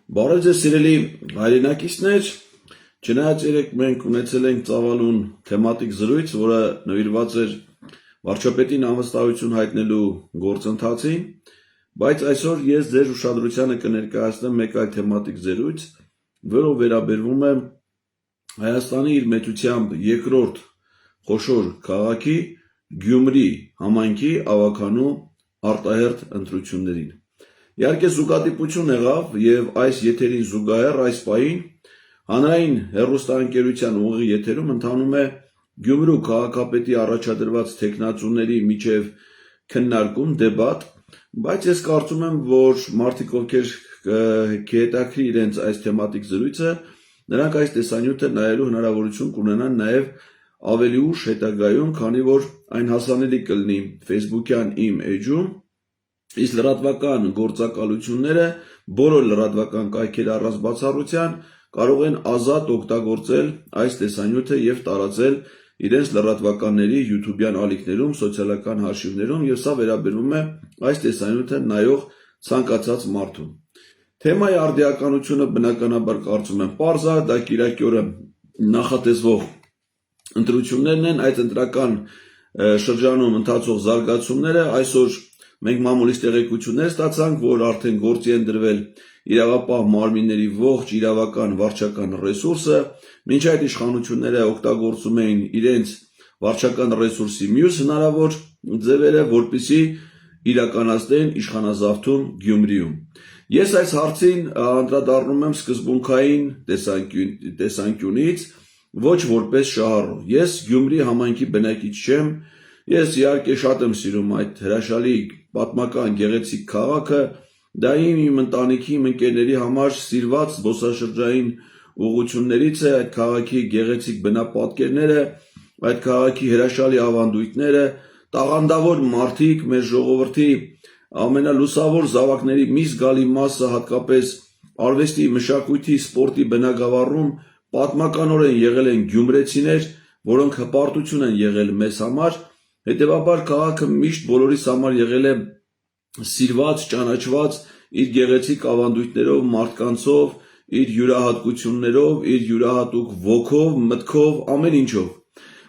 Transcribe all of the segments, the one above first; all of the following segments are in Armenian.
Բարև ձեզ սիրելի հայրենակիցներ, չնայած երեկ մենք ունեցել ենք ծավալուն թեմատիկ զրույց, որը նվիրված էր վարչապետին անվստահություն հայտնելու գործընթացին, բայց այսօր ես ձեր ուշադրությանը կներկայացնեմ մեկ այլ թեմատիկ զրույց, որը վերաբերվում է Հայաստանի իր մեծությամբ երկրորդ խոշոր քաղաքի Գյումրի համայնքի ավագանու արտահերթ ընտրություններին։ Իհարկե զուգադիպություն եղավ եւ այս եթերին զուգահեռ այս պահին հանրային հեռուստաընկերության ուղիղ եթերում ընթանում է Գյումրու քաղաքապետի առաջադրված թեկնածուների միջև քննարկում, դեբատ, բայց ես կարծում եմ, որ մարդիկ, ովքեր կհետաքրի իրենց այս թեմատիկ զրույցը, նրանք այս տեսանյութը նայելու հնարավորություն կունենան նաեւ ավելի ուշ հետագայում, քանի որ այն հասանելի կլինի Facebook-յան իմ էջում, իսկ լրատվական գործակալությունները բոլոր լրատվական կայքերի առանց բացառության կարող են ազատ օգտագործել այս տեսանյութը եւ տարածել իրենց լրատվականների YouTube-յան ալիքներում, սոցիալական հաշիվներում եւ սա վերաբերվում է այս տեսանյութը նայող ցանկացած մարդուն։ Թեմայի արդիականությունը բնականաբար կարծում եմ պարզ է, դա կիրակի նախատեսվող ընտրություններն են, այդ ընտրական շրջանում ընթացող զարգացումները այսօր մենք մամուլից տեղեկություններ ստացանք, որ արդեն գործի են դրվել իրավապահ մարմինների ողջ իրավական վարչական ռեսուրսը, մինչ այդ իշխանությունները օգտագործում էին իրենց վարչական ռեսուրսի մյուս հնարավոր ձևերը, որպեսզի իրականացնեն իշխանազավթում Գյումրիում։ Ես այս հարցին անդրադառնում եմ սկզբունքային տեսանկյունից, ոչ որպես շահառու։ Ես Գյումրի համայնքի բնակիչ չեմ, ես իհարկե շատ եմ սիրում այդ հրաշալի պատմական գեղեցիկ քաղաքը, դա իմ ընտանիքի, իմ ընկերների համար սիրված զբոսաշրջային ուղղություններից է, այդ քաղաքի գեղեցիկ բնապատկերները, այդ քաղաքի հրաշալի ավանդույթները, տաղանդավոր մարդիկ, մեր ժողովրդի ամենալուսավոր զավակների մի զգալի մասը, հատկապես արվեստի, մշակույթի, սպորտի բնագավառում պատմականորեն եղել են գյումրեցիներ, որոնք հպարտություն են եղել մեզ համար, հետևաբար քաղաքը միշտ բոլորիս համար եղել է սիրված, ճանաչված իր գեղեցիկ ավանդույթներով, մարդկանցով, իր յուրահատկություններով, իր յուրահատուկ ոգով, մտքով, ամեն ինչով։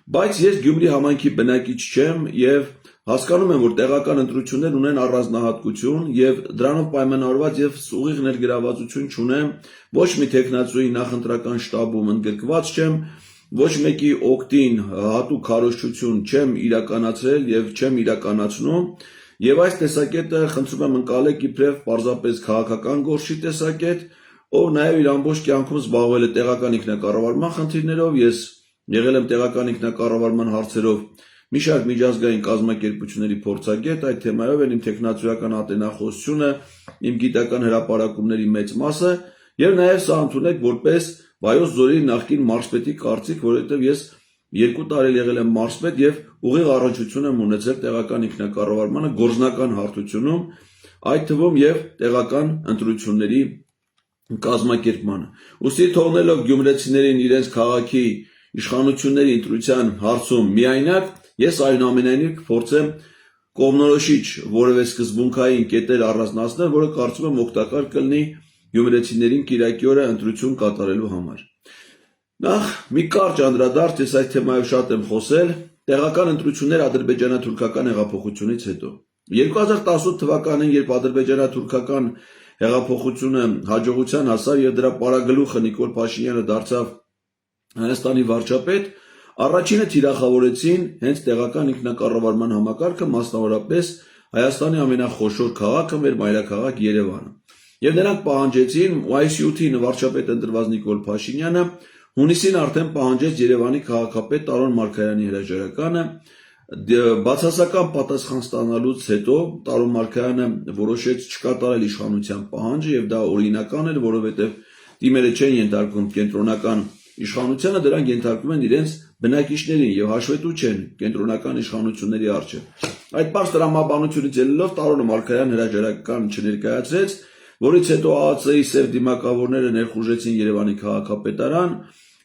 Բայց ես Գյումրի համայնքի բնակիչ չեմ եւ հասկանում եմ, որ տեղական ընտրություններ ունեն առանձնահատկություն եւ դրանով պայմանավորված եւ ուղիղ ներգրավվածություն չունեմ, ոչ մի տեխնացուի նախընտրական շտաբում ընդգրկված չեմ, ոչ մեկի օգտին հատուկ քարոզչություն չեմ իրականացրել եւ չեմ իրականացնում, եւ այս տեսակետը խնդրում եմ ընկալեք իբրև պարզապես քաղաքական գործի տեսակետ, ով նաեւ իր ամբողջ կյանքում զբաղվել է տեղական ինքնակառավարման խնդիրներով, ես եղել եմ տեղական ինքնակառավարման հարցերով մի շարք միջազգային կազմակերպությունների փորձագետ, այդ թեմայով են իմ տեխնացուական ատենախոսությունը, իմ գիտական հրապարակումների մեծ մասը եւ նաեւ սա ընդունեք որպես Վայոց Ձորի նախկին մարզպետի կարծիք, որովհետեւ ես 2 տարի եղել եմ մարզպետ եւ ուղիղ առնչություն եմ ունեցել տեղական ինքնակառավարմանը գործնական հարթությունում, այդ թվում եւ տեղական ընտրությունների կազմակերպմանը։ Ուստի թողնելով գյումրեցիներին իրենց քաղաքի իշխանությունների ընտրության հարցում միայնակ, ես այնուամենայնիվ կփորձեմ կողմնորոշիչ որևէ սկզբունքային կետեր առանձնացնել, որը կարծում եմ օգտակար կլինի գյումրեցիներին կիրակի օրը ընտրություն կատարելու համար։ Նախ մի կարճ անդրադարձ, ես այդ թեմայով շատ եմ խոսել, տեղական ընտրություններ ադրբեջանա-թուրքական հեղափոխությունից հետո։ 2018 թվականին, երբ ադրբեջանա-թուրքական հեղափոխությունը հաջողության հասավ եւ դրա պարագլուխը Նիկոլ Փաշինյանը դարձավ Հայաստանի վարչապետ, առաջինը թիրախավորեցին հենց տեղական ինքնակառավարման համակարգը, մասնավորապես Հայաստանի ամենախոշոր քաղաքը, մեր մայրաքաղաք Երևանը։ Եվ նրանք պահանջեցին, այս 7-ին վարչապետ ընտրված Նիկոլ Փաշինյանը հունիսին արդեն պահանջեց Երևանի քաղաքապետ Տարոն Մարգարյանի հրաժարականը, բացասական պատասխան ստանալուց հետո Տարոն Մարգարյանը որոշեց չկատարել իշխանության պահանջը եւ դա օրինական էր, որովհետեւ դիմերը չեն ենթարկվում կենտրոնական իշխանությանը, դրանք ենթարկվում են իրենց բնակիչներին եւ հաշվետու չեն կենտրոնական իշխանությունների առջեւ։ Այդ պարզ տրամաբանությունից ելնելով Տարոն Մարգարյանը հրաժարական չներկայացրեց, որից հետո ԱԱՑ-ի սև դիմակավորները ներխուժեցին Երևանի քաղաքապետարան,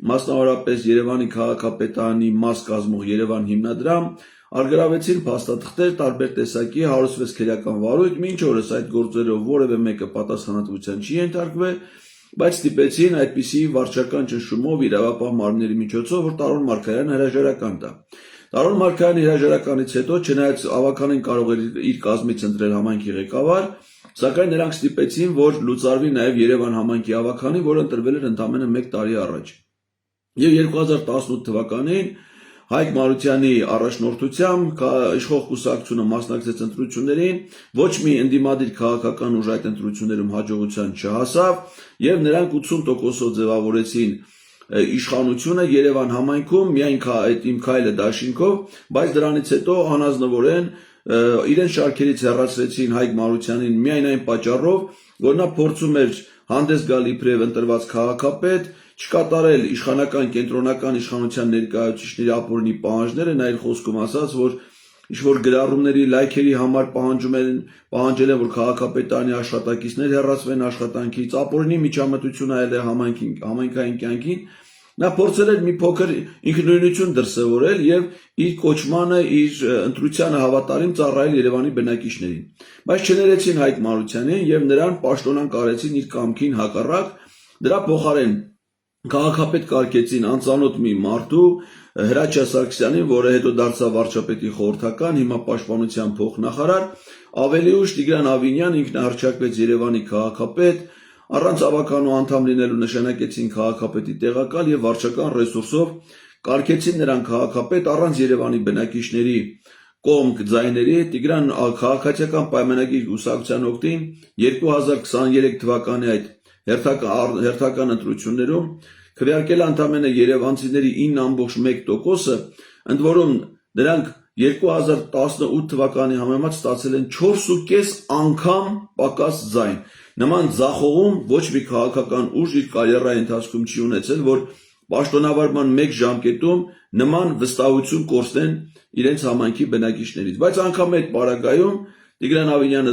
մասնավորապես Երևանի քաղաքապետարանի մաս կազմող Երևան հիմնադրամ, արգրավեցին փաստաթղթեր տարբեր տեսակի, հարուցվեց քրեական վարույթ, մինչ օրս այդ գործերով որևէ մեկը պատասխանատվության չի ենթարկվել, բայց ստիպեցին այդպիսի վարչական ճնշումով իրավապահ մարմինների միջոցով, որ Տարոն Մարգարյանը հրաժարական տա։ Տարոն Մարգարյանի հրաժարականից հետո, չնայած ավականին կարող էր իր կազմից ընտրել համայնքի ղեկավար, սակայն նրանք ստիպեցին, որ լուծարվի նաև Երևան համայնքի ավականի, որը ընտրվել էր ընդամենը 1 տարի առաջ։ Եվ 2018 թվականին Հայկ Մարությանի առաջնորդությամբ իշխող կուսակցությունը մասնակցեց ընտրություններին, ոչ մի ընդդիմադիր քաղաքական ուժ այդ ընտրություններում հաջողության չհասավ, եւ նրանք 80%-ով ձևավորեցին իշխանությունը Երևան համայնքում, միայն այդ Իմ քայլը դաշինքով, բայց դրանից հետո անազնվորեն իրենց շարքերից հեռացրեցին Հայկ Մարությանին միայն այն պատճառով, որ նա փորձում էր հանդես գալ իբրև ընտրված քաղաքապետ, չկատարել իշխանական կենտրոնական իշխանության ներկայացուցիչների ապօրինի պահանջները, նա իր խոսքում ասաց, որ ինչ-որ գրառումների, լայքերի համար պահանջել են, որ քաղաքապետարանի աշխատակիցներ հեռացվեն աշխատանքից, ապօրինի միջամտություն այլ է համայնքային կյանքին, նա փորձել էր մի փոքր ինքնուրույնություն դրսևորել եւ իր կոչմանը, իր ընտրությանը հավատարիմ ծառայել Երևանի բնակիչներին, բայց չներեցին Հայկ Մարությանին եւ նրան պաշտոնանկ արեցին իր կամքին հակառակ, դրա փոխարեն քաղաքապետ կարգեցին անծանոթ մի մարդու, Հրաչյա Սարգսյանին, որը հետո դարձավ վարչապետի խորհրդական, հիմա պաշտպանության փոխնախարար, ավելի ուշ Տիգրան Ավինյան ինքնահռչակվեց Երևանի քաղաքապետ, առանց ավականու անդամ լինելու նշանակեցին քաղաքապետի տեղակալ եւ վարչական ռեսուրսով կարգեցին նրան քաղաքապետ առանց Երևանի բնակիչների կողմ ձայների։ Տիգրան քաղաքացիական պայմանագիր կուսակցության օգտին 2023 թվականի այդ հերթական ընտրություններում քվեարկել ընդամենը երևանցիների 9.1%-ը, ընդ որում նրանք 2018 թվականի համեմատ ստացել են 4.5 անգամ պակաս ձայն։ Նման ձախողում ոչ մի քաղաքական ուժ իր կարիերայի ընթացքում չի ունեցել, որ պաշտոնավարման 1 ժամկետում նման վստահություն կորցնեն իրենց համայնքի բնակիչներից։ Բայց անգամ այդ պարագայում Տիգրան Ավինյանը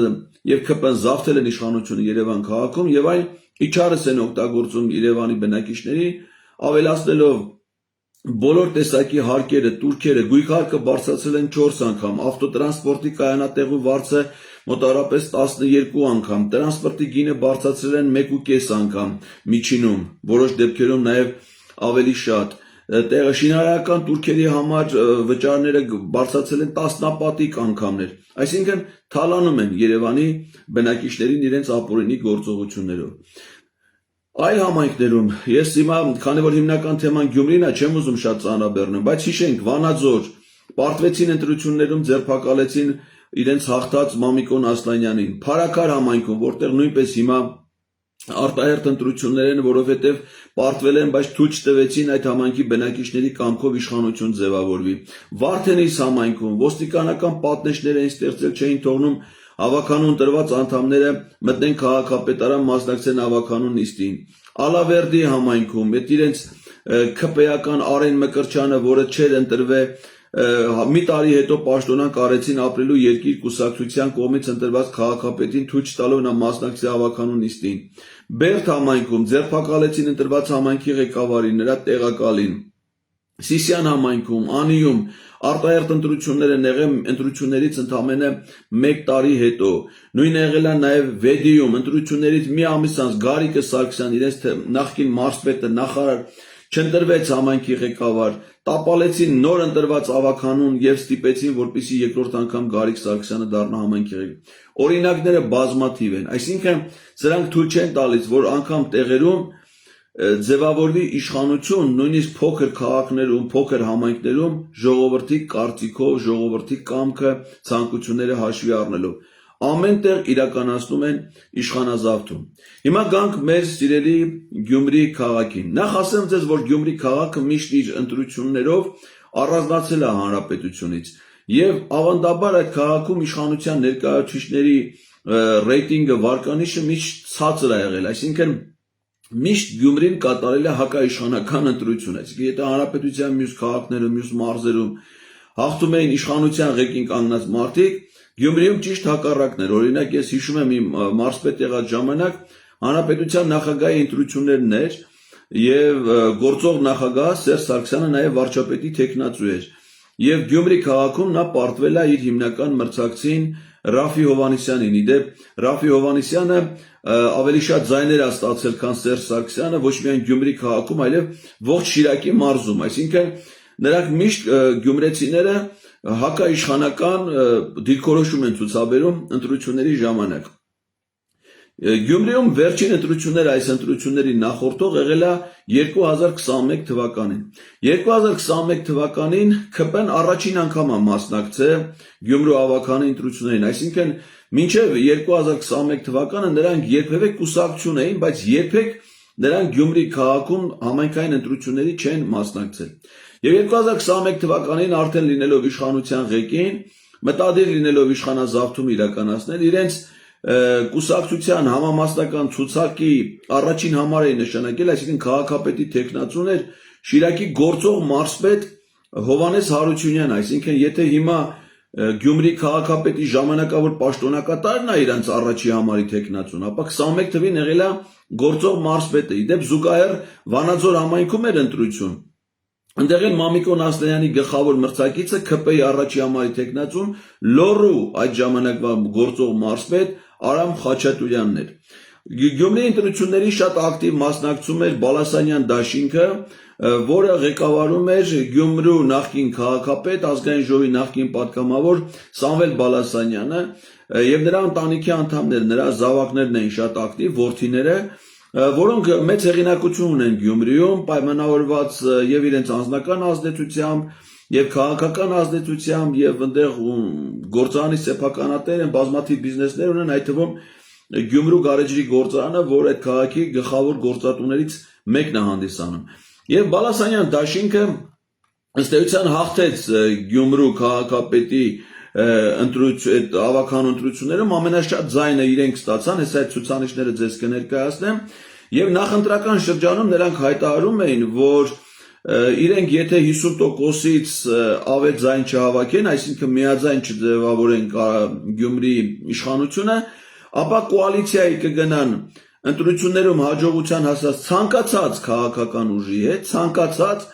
եւ ՔՊ-ն զավթել են իշխանությունը Երևան քաղաքում եւ այն իջարս են օգտագործում Երևանի բնակիչների, ավելացնելով բոլոր տեսակի հարկերը, տուրքերը, գույքարկը բարձրացրել են 4 անգամ, ավտոտրանսպորտի կայանատեղու վարձը մոտավորապես 12 անգամ, տրանսպորտի գինը բարձրացրել են 1.5 անգամ միջինում, որոշ դեպքերում նաև ավելի շատ, շինարարական տուրքերի համար վճարները բարձրացրել են տասնապատիկ անգամներ, այսինքն թալանում են Երևանի բնակիչներին իրենց ապօրինի գործողություններով։ Այլ համայնքներում, ես հիմա, քանի որ հիմնական թեման Գյումրին է, չեմ ուզում շատ ծանրաբեռնեմ, բայց հիշենք Վանաձոր, պարտվեցին ընտրություններում, ձերբակալեցին իրենց հաղթած Մամիկոն Ասլանյանին, Փարաքար համայնքում, որտեղ նույնպես հիմա արտահերթ ընտրություններ են, որովհետև պարտվել են, բայց թույլ չտվեցին այդ համայնքի բնակիչների կամքով իշխանություն ձևավորվի։ Վարդենիս համայնքում ոստիկանական պատնեշներ էին ստեղծել, չէին թողնում ավականուն տրված անդամները մտնեն քաղաքապետարան, մասնակցեն ավականուն նիստին։ Ալավերդի համայնքում այդ իրենց ՔՊ-ական Արեն Մկրտչյանը, որը չէր ընտրվել, մի տարի հետո պաշտոնանկ արեցին ապրելու երկիր կուսակցության կողմից ընտրված քաղաքապետին, թույլ չտալով նա մասնակցի ավականուն նիստին։ Բերդ համայնքում ձերբակալեցին ընտրված համայնքի ղեկավարին, նրա տեղակալին։ Սիսիան համայնքում, Անիում արտահերթ ընտրություններ են եղել ընտրություններից ընդամենը 1 տարի հետո։ Նույնը եղել է նաև Վեդիում ընտրություններից մի ամիս անց Գարիկը Սարգսյան, իրենց նախկին մարզպետը, նախարար, չընտրվեց համայնքի ղեկավար, տապալեցին նոր ընտրված ավականուն եւ ստիպեցին, որպեսզի երկրորդ անգամ Գարիկ Սարգսյանը դառնա համայնքի ղեկավար։ Օրինակները բազմաթիվ են, այսինքն սրանք թույլ չեն տալիս, որ անգամ տեղերում ձևավորվի իշխանություն, նույնիսկ փոքր քաղաքներում, փոքր համայնքներում ժողովրդի կարծիքով, ժողովրդի կամքը, ցանկությունները հաշվի առնելով։ Ամենտեղ իրականացնում են իշխանազավթում։ Հիմա գանք մեր սիրելի Գյումրի քաղաքին։ Նախ ասեմ ձեզ, որ Գյումրի քաղաքը միշտ իր ընտրություններով առանձնացել է հանրապետությունից եւ ավանդաբար այդ քաղաքում իշխանության ներկայացուցիչների ռեյտինգը, վարկանիշը միշտ ցածր է եղել, այսինքն միշտ Գյումրին կատարել է հակաիշխանական ընտրություն, այսինքն եթե հանրապետության մյուս քաղաքներում, մյուս մարզերում հաղթում էին իշխանության ղեկին կանգնած մարդիկ, Գյումրիում ճիշտ հակառակն էր։ Օրինակ ես հիշում եմ իմ մարզպետ եղած ժամանակ հանրապետության նախագահի ընտրություններն էր եւ գործող նախագահ Սերժ Սարգսյանը նաեւ վարչապետի թեկնածու էր։ եւ Գյումրի քաղաքում նա պարտվել է իր հիմնական մրցակցին Ռաֆի Հովհաննիսյանին։ Իդեպ Ռաֆի Հովհաննիսյանը ավելի շատ ձայներ է ստացել, քան Սերժ Սարգսյանը, ոչ միայն Գյումրի քաղաքում, այլև ողջ Շիրակի մարզում, այսինքն նրանք միշտ գյումրեցիները հակաիշխանական դիրքորոշում են ցուցաբերում ընտրությունների ժամանակ։ Գյումրիում վերջին ընտրությունները այս ընտրությունների նախորդող եղել է 2021 թվականին։ 2021 թվականին ՔՊ-ն առաջին անգամ է մասնակցել Գյումրու ավագանի ընտրություններին, այսինքն մինչև 2021 թվականը նրանք երբևէ կուսակցություն էին, բայց երբեք նրանք Գյումրի քաղաքում համայնքային ընտրությունների չեն մասնակցել։ Եվ 2021 թվականին արդեն լինելով իշխանության ղեկին, մտադիր լինելով իշխանազավթում իրականացնել, իրենց կուսակցության համամասնական ցուցակի առաջին համար էին նշանակել, այսինքն քաղաքապետի տեխնացուն էր Շիրակի գործող մարզպետ Հովհաննես Հարությունյանը, այսինքն եթե հիմա Գյումրի քաղաքապետի ժամանակավոր պաշտոնակատարն է իրանց առաջի համարի տեխնացուն, ապա 21 թվին եղել է գործող մարզպետը։ Իդեպ զուգահեռ Վանաձոր համայնքում էր ընտրություն։ Այնտեղ էլ Մամիկո Նասլյանի գլխավոր մրցակիցը ՔՊ-ի առաջի համարի տեխնացուն Լոռու այդ ժամանակվա գործող մարզպետ Արամ Խաչատուրյանն էր։ Գյումրի ընտրությունների շատ ակտիվ մասնակցում էր Բալասանյան դաշինքը, որը ղեկավարում էր Գյումրու նախկին քաղաքապետ, ազգային ժողովի նախկին պատգամավոր Սամվել Բալասանյանը, եւ նրա ընտանիքի անդամները, նրա զավակներն էին շատ ակտիվ, որդիները, որոնք մեծ հեղինակություն ունեն Գյումրիում, պայմանավորված եւ իրենց անձնական ազդեցությամբ, եւ քաղաքական ազդեցությամբ, եւ այնտեղ գործարանի սեփականատեր են, բազմաթիվ բիզնեսներ ունեն, այդ թվում Գյումրու գարեջրի գործարանը, որ այդ քաղաքի գլխավոր գործատուներից մեկն է հանդիսանում։ Եվ Բալասանյան դաշինքը ըստ էության հաղթեց Գյումրու քաղաքապետի ավագանու ընտրություններում, ամենաշատ ձայնը իրենք ստացան, հեսա այդ ցուցանիշները ձեզ կներկայացնեմ, եւ նախընտրական շրջանում նրանք հայտարարում էին, որ իրենք եթե 50%-ից ավել ձայն չհավաքեն, այսինքն միաձայն չձևավորեն Գյումրի իշխանությունը, ապա կոալիցիայի կգնան ընտրություններում հաջողության հասած ցանկացած քաղաքական ուժի հետ, ցանկացած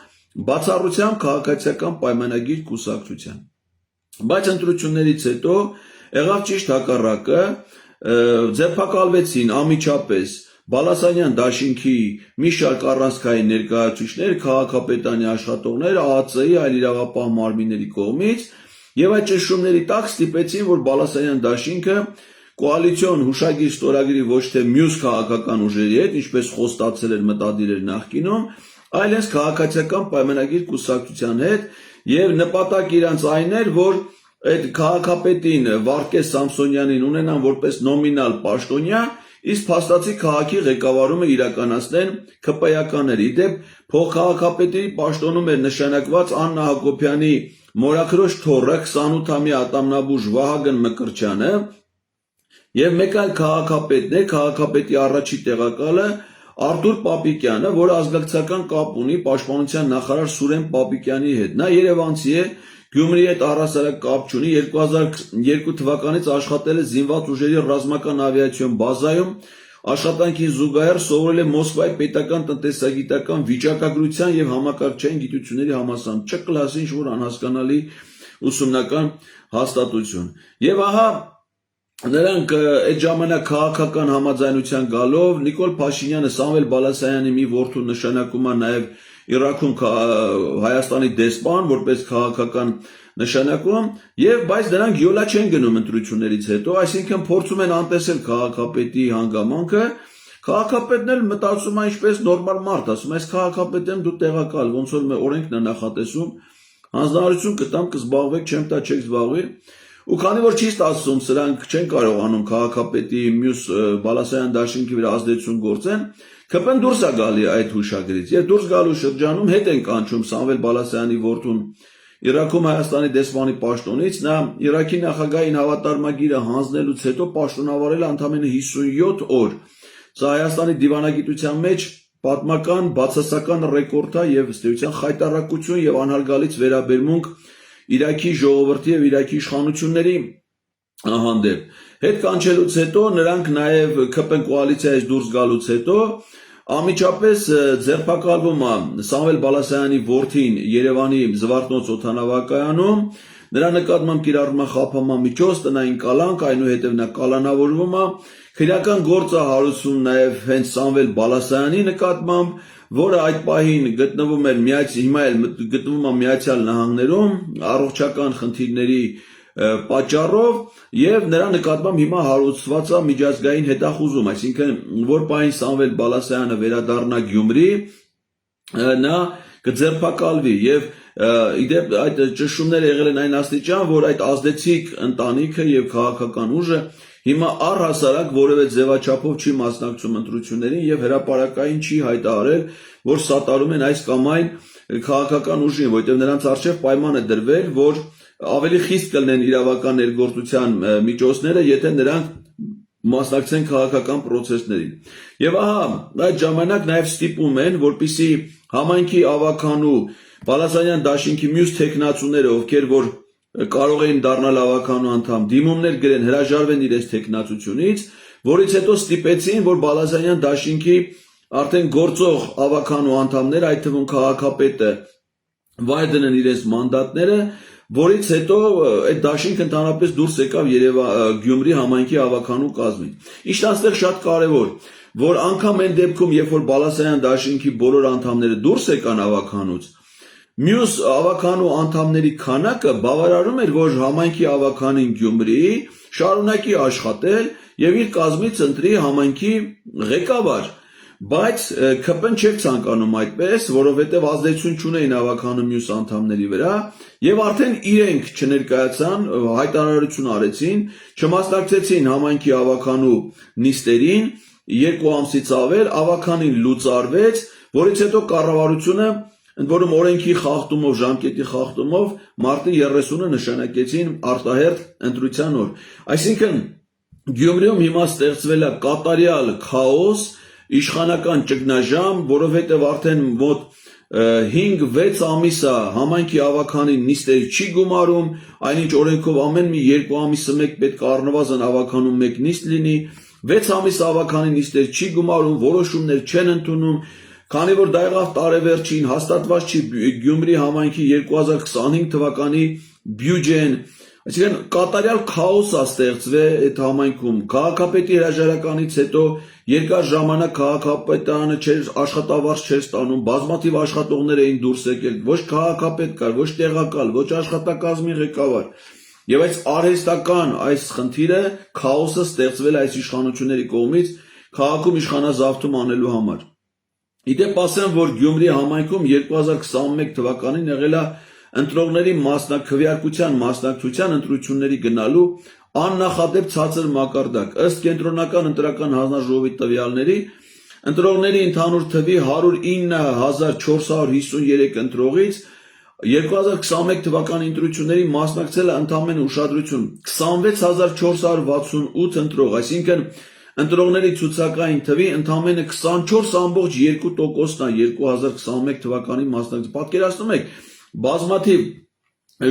բացառությամբ քաղաքացիական պայմանագիր կուսակցության։ Բայց ընտրություններից հետո եղավ ճիշտ հակառակը, ձերբակալվեցին անմիջապես Բալասանյան դաշինքի մի շարք առանցքային ներկայացուցիչներ, քաղաքապետանի աշխատողներ, ԱԱՑ-ի այլ իրավապահ մարմինների կողմից, եւ այդ ճնշումների տակ ստիպեցին, որ Բալասանյան դաշինքը կոալիցիոն հուշագիր ստորագրի ոչ թե մյուս քաղաքական ուժերի հետ, ինչպես խոստացել էր մտադիր էր նախկինում, այլ հենց քաղաքացիական պայմանագիր կուսակցության հետ, եւ նպատակ իրանց այն էր, որ այդ քաղաքապետին Վարդգես Սամսոնյանին ունենան որպես նոմինալ պաշտոնյա, իսկ փաստացի քաղաքի ղեկավարումը իրականացնեն ՔՊ-ականները։ Իդեպ փոխքաղաքապետի պաշտոնում էր նշանակված Աննա Հակոբյանի մորաքրոջ թոռը 28-ամյա ատամնաբույժ Վահագն Մկրտչյանը եւ մեկ այլ քաղաքապետն է, քաղաքապետի առաջի տեղակալը Արտուր Պապիկյանը, որը ազգակցական կապ ունի պաշտպանության նախարար Սուրեն Պապիկյանի հետ։ Նա երևանցի է, Գյումրիի հետ առհասարակ կապ չունի, 2002 թվականից աշխատել է զինված ուժերի ռազմական ավիացիոն բազայում, աշխատանքին զուգահեռ սովորել է Մոսկվայի պետական տնտեսագիտական վիճակագրության եւ համակարգչային գիտությունների համալսարանում, չ-կլասի ինչ-որ անհասկանալի ուսումնական հաստատություն։ Եվ ահա նրանք այդ ժամանակ քաղաքական համաձայնության գալով Նիկոլ Փաշինյանը Սամվել Բալասանյանի մի որդու նշանակում է նաև Իրաքում Հայաստանի դեսպան որպես քաղաքական նշանակում եւ բայց նրանք յոլա չեն գնում ընտրություններից հետո, այսինքն փորձում են անտեսել քաղաքապետի հանգամանքը, քաղաքապետն էլ մտածում է ինչպես նորմալ մարդ, ասում է այս քաղաքապետեմ դու տեղակալ, ոնց որ օրենքն է նախատեսում, հանձնարարություն կտամ կզբաղվեք, չեմ տա չեք զբաղվի։ Ու քանի որ չի ստացվում, սրանք չեն կարողանում քաղաքապետի մյուս Բալասանյան դաշինքի վրա ազդեցություն գործեն, ՔՊ-ն դուրս է գալի այդ հուշագրից եւ դուրս գալու շրջանում հետ են կանչում Սամվել Բալասանյանի որդուն Իրաքում Հայաստանի դեսպանի պաշտոնից, նա Իրաքի նախագահային հավատարմագիրը հանձնելուց հետո պաշտոնավարել է ընդամենը 57 օր։ Սա Հայաստանի դիվանագիտության մեջ պատմական բացասական ռեկորդ է եւ ըստ էության խայտառակություն եւ անհարգալից վերաբերմունք Իրաքի ժողովրդի եւ Իրաքի իշխանությունների հանդեպ։ Հետ կանչելուց հետո նրանք նաեւ ՔՊ կոալիցիայից դուրս գալուց հետո Անմիջապես ձերբակալվում է Սամվել Բալասարյանի որդին Երևանի Զվարթնոց օդանավակայանում, նրա նկատմամբ կիրառվում է խաբման միջոց, տնային կալանք, այնուհետև նա կալանավորվում է, քրեական գործ է հարուցվում նաև հենց Սամվել Բալասարյանի նկատմամբ, որը այդ պահին գտնվում էր Միացյալ Նահանգներում առողջական խնդիրների պատճառով եւ նրա նկատմամբ հիմա հարուցված է միջազգային հետախուզում, այսինքն որ պահին Սամվել Բալասարյանը վերադառնա Գյումրի, նա կձերբակալվի եւ իդեպ այդ ճշումները եղել են այն աստիճան, որ այդ ազդեցիկ ընտանիքը եւ քաղաքական ուժը հիմա առհասարակ որևէ ձևաչափով չի մասնակցում ընտրություններին եւ հրապարակային չի հայտարարել, որ սատարում են այս կամ այն քաղաքական ուժին, որտեղ նրանց արժեվ պայման է դրվել, որ ավելի խիստ կլինեն իրավական ներգործության միջոցները, եթե նրանք մասնակցեն քաղաքական process-ներին։ Եվ ահա այդ ժամանակ նաև ստիպում են, որպեսզի համայնքի ավականու Բալասարյան դաշինքի մյուս տեխնացուները, ովքեր որ կարող էին դառնալ ավականու անդամ, դիմումներ գրեն, հրաժարվեն իրենց տեխնացությունից, որից հետո ստիպեցին, որ Բալասարյան դաշինքի արդեն գործող ավականու անդամները, այդ թվում քաղաքապետը վայր դնեն իրենց մանդատները, որից հետո այդ դաշինքը ընդհանրապես դուրս եկավ Գյումրի համայնքի ավականու կազմին։ Իշտ այստեղ շատ կարևոր, որ անգամ այն դեպքում, երբ որ Բալասարյան դաշինքի բոլոր անդամները դուրս եկան ավականուց, մյուս ավականու անդամների քանակը բավարարում էր, որ համայնքի ավականին Գյումրի շարունակի աշխատել եւ իր կազմից ընտրի համայնքի ղեկավար, բայց ԿՊ-ն չէր ցանկանում այդպես, որովհետև ազդեցություն չունեին ավականու մյուս անդամների վրա եւ արդեն իրենք չներկայացան, հայտարարություն արեցին, չմասնակցեցին համայնքի ավականու նիստերին, 2 ամսից ավել ավականին լուծարվեց, որից հետո կառավարությունը ընդ որում օրենքի խախտումով, ժամկետի խախտումով մարտի 30-ը նշանակեցին արտահերթ ընտրության օր։ Այսինքն Գյումրիում հիմա ստեղծվել է կատարյալ քաոս, իշխանական ճգնաժամ, որովհետև արդեն մոտ 5-6 ամիս է համայնքի ավականին նիստերի չի գումարում, այնինչ օրենքով ամեն մի 2 ամիսը մեկ պետք է առնվազն ավականում մեկ նիստ լինի, 6 ամիս ավականին նիստեր չի գումարում, որոշումներ չեն ընդունում, քանի որ դա եղավ տարեվերջին, հաստատված չի Գյումրի համայնքի 2025 թվականի բյուջեն, այսինքն կատարյալ քաոս է ստեղծվել այդ համայնքում, քաղաքապետի հրաժարականից հետո երկար ժամանակ քաղաքապետարանը աշխատավարձ չէր ստանում, բազմաթիվ աշխատողներ էին դուրս եկել, ոչ քաղաքապետ կար, ոչ տեղակալ, ոչ աշխատակազմի ղեկավար, եւ այս արհեստական այս խնդիրը քաոսը ստեղծվել է այս իշխանությունների կողմից քաղաքում իշխանազավթում անելու համար։ Իդեպ ասեմ, որ Գյումրի համայնքում 2021 թվականին եղել է ընտրողների քվեարկության մասնակցության ընտրությունների գնալու աննախադեպ ցածր մակարդակ, ըստ կենտրոնական ընտրական հանձնաժողովի տվյալների, ընտրողների ընդհանուր թվի 109,453 ընտրողից 2021 թվականի ընտրությունների մասնակցել է ընդամենը ուշադրություն 26,468 ընտրող, այսինքն ընտրողների ցուցակային թվի ընդամենը 24,2%-ն է 2021 թվականի մասնակցել։ Պատկերացնում եք, բազմաթիվ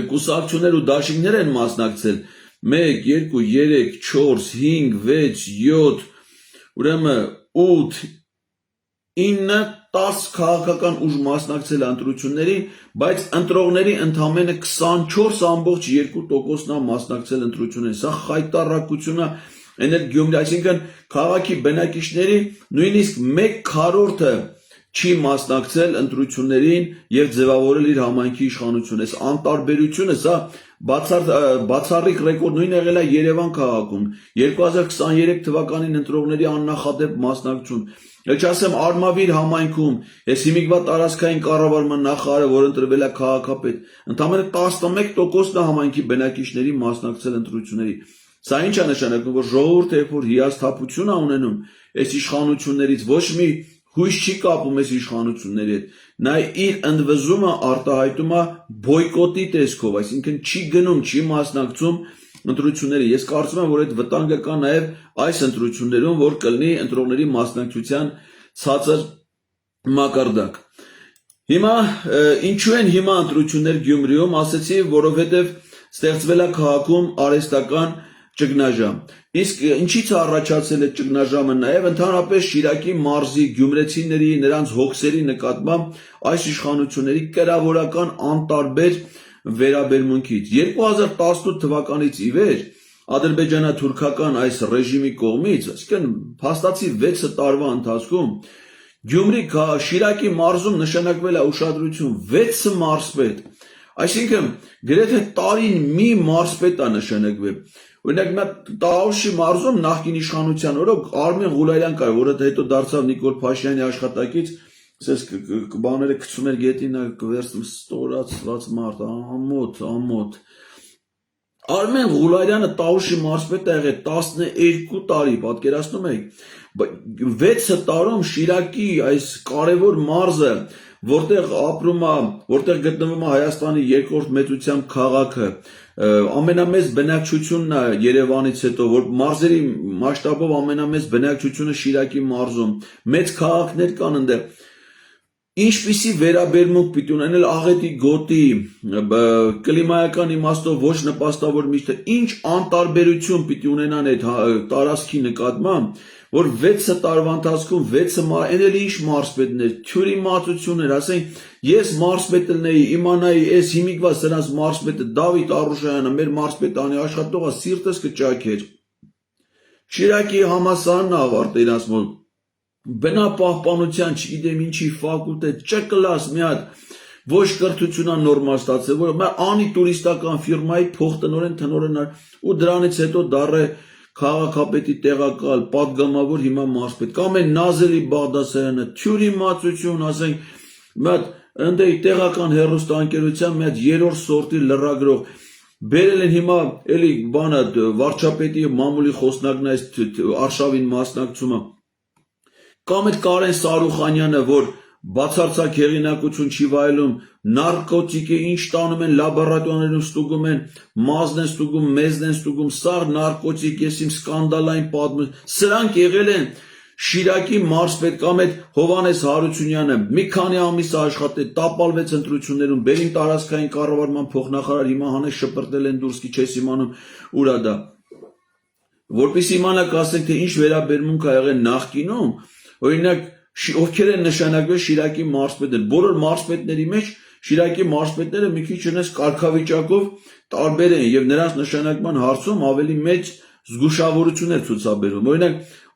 կուսակցություններ ու դաշինքներ են մասնակցել 1, 2, 3, 4, 5, 6, 7, ուրեմն 8, 9, 10 քաղաքական ուժ մասնակցել է ընտրություններին, բայց ընտրողների ընդամենը 24,2%-ն է մասնակցել ընտրություններին։ Սա խայտառակություն է Գյումրի, այսինքն քաղաքի բնակիչների նույնիսկ 1/4-ը չի մասնակցել ընտրություններին եւ ձևավորել իր համայնքի իշխանությունը։ Այս անտարբերությունը, սա բացառիկ ռեկորդ նույնը եղել է Երևան քաղաքում 2023 թվականին ընտրողների աննախադեպ մասնակցություն։ Էլ չասեմ Արմավիր համայնքում, ես հիմիկվա տարածքային կառավարման նախարարը, որ ընտրվել է քաղաքապետ, ընդամենը 11%-ն է համայնքի բնակիչների մասնակցել ընտրությունների։ Սա ինչ է նշանակում, որ ժողովուրդը երբ որ հիասթափություն է ունենում այս իշխանություններից, ոչ մի հույս չի կապում այս իշխանությունների հետ, նա իր ընդվզումը արտահայտում է բոյկոտի տեսքով, այսինքն չի գնում, չի մասնակցում ընտրությունների։ Ես կարծում եմ, որ այդ վտանգը կա նաև այս ընտրություններում, որ կլինի ընտրողների մասնակցության ցածր մակարդակ։ Հիմա ինչու են հիմա ընտրություններ Գյումրիում, ասեցի, որովհետև ստեղծվել է քաղաքում արհեստական ճգնաժամ։ Իսկ ինչից է առաջացել այդ ճգնաժամը նաև ընդհանրապես Շիրակի մարզի գյումրեցիների նրանց հոգսերի նկատմամբ այս իշխանությունների կրավորական անտարբեր վերաբերմունքից 2018 թվականից ի վեր ադրբեջանա-թուրքական այս ռեժիմի կողմից, այսինքն փաստացի 6 տարվա ընթացքում Գյումրի Շիրակի մարզում նշանակվել է ուշադրություն 6 մարզպետ, այսինքն գրեթե տարին մի մարզպետ է նշանակվել։ Օրինակ նա Տաղավշի մարզում նախկին իշխանության օրոք Արմեն Ղուլարյան կար, որը հետո դարձավ Նիկոլ Փաշինյանի աշխատակից, ասես բաները գցում էր գետին, վերցնում ստորացված մարդ, ամոթ։ Արմեն Ղուլարյանը Տաղուշի մարզպետ է եղել 12 տարի, պատկերացնում եք, 6 տարում Շիրակի այս կարևոր մարզը, որտեղ ապրում է, որտեղ գտնվում է Հայաստանի երկրորդ մեծությամբ քաղաքը, ամենամեծ բնակչությունն է Երևանից հետո, որ մարզերի մասշտաբով ամենամեծ բնակչությունը Շիրակի մարզում, մեծ քաղաքներ կան այնտեղ։ Ինչպիսի վերաբերմունք պիտի ունենալ աղետի գոտի, կլիմայական իմաստով ոչ նպաստավոր միշտ, ինչ անտարբերություն պիտի ունենան այդ տարածքի նկատմամբ, որ 6 տարվա ընթացքում 6 էլ ինչ մարզպետներ, թյուրի մածություններ, ասենք ես մարզպետ լինեի, իմանայի այս հիմիկվա սրանց մարզպետը Դավիթ Արուշյանը, մեր մարզպետանի աշխատողը սիրտս կճաքեր։ Շիրակի համալսարանն ավարտել իրաց մոտ, բնապահպանության, չգիտեմ ինչի ֆակուլտետ, չկլաս մի հատ ոչ կրթությունա նորմալ ստացել, որ անի տուրիստական ֆիրմայի փոխտնօրեն ու դրանից հետո դառը քաղաքապետի տեղակալ, պատգամավոր հիմա մարզպետ, կամ է Նազելի Բաղդասարյանը, թյուրի մածություն, ասենք, ընդ տեղական հեռուստաընկերության մի հատ 3-րդ սորտի լրագրող, բերել են հիմա էլի բանը վարչապետի մամուլի խոսնակն այս արշավին մասնակցումը, կամ այդ Կարեն Սարուխանյանը, որ բացարձակ հեղինակություն չի վայելում, նարկոտիկը ինչ տանում են լաբորատորիաներում ստուգում են, մազն են ստուգում, մեզն են ստուգում, սաղ նարկոտիկ, ես իմ սկանդալային պատմում, սրանք եղել են Շիրակի մարզպետ կամ այդ Հովանես Հարությունյանը, մի քանի ամիս աշխատել, տապալվեց ընտրություններում, Բերին տարածքային կառավարման փոխնախարար, հիմա հանես շպրտել են դուրս, չես իմանում ուրա դա։ Որպեսզի իմանաք, ասենք, թե ինչ վերաբերմունք ա եղել նախկինում, օրինակ ովքեր են նշանակվել Շիրակի մարզպետներ, բոլոր մարզպետների մեջ Շիրակի մարզպետները մի քիչ ունես կարգավիճակով տարբեր են եւ նրանց նշանակման հարցում ավելի մեծ զգուշավորություն է ցուցաբերում։ Օրինակ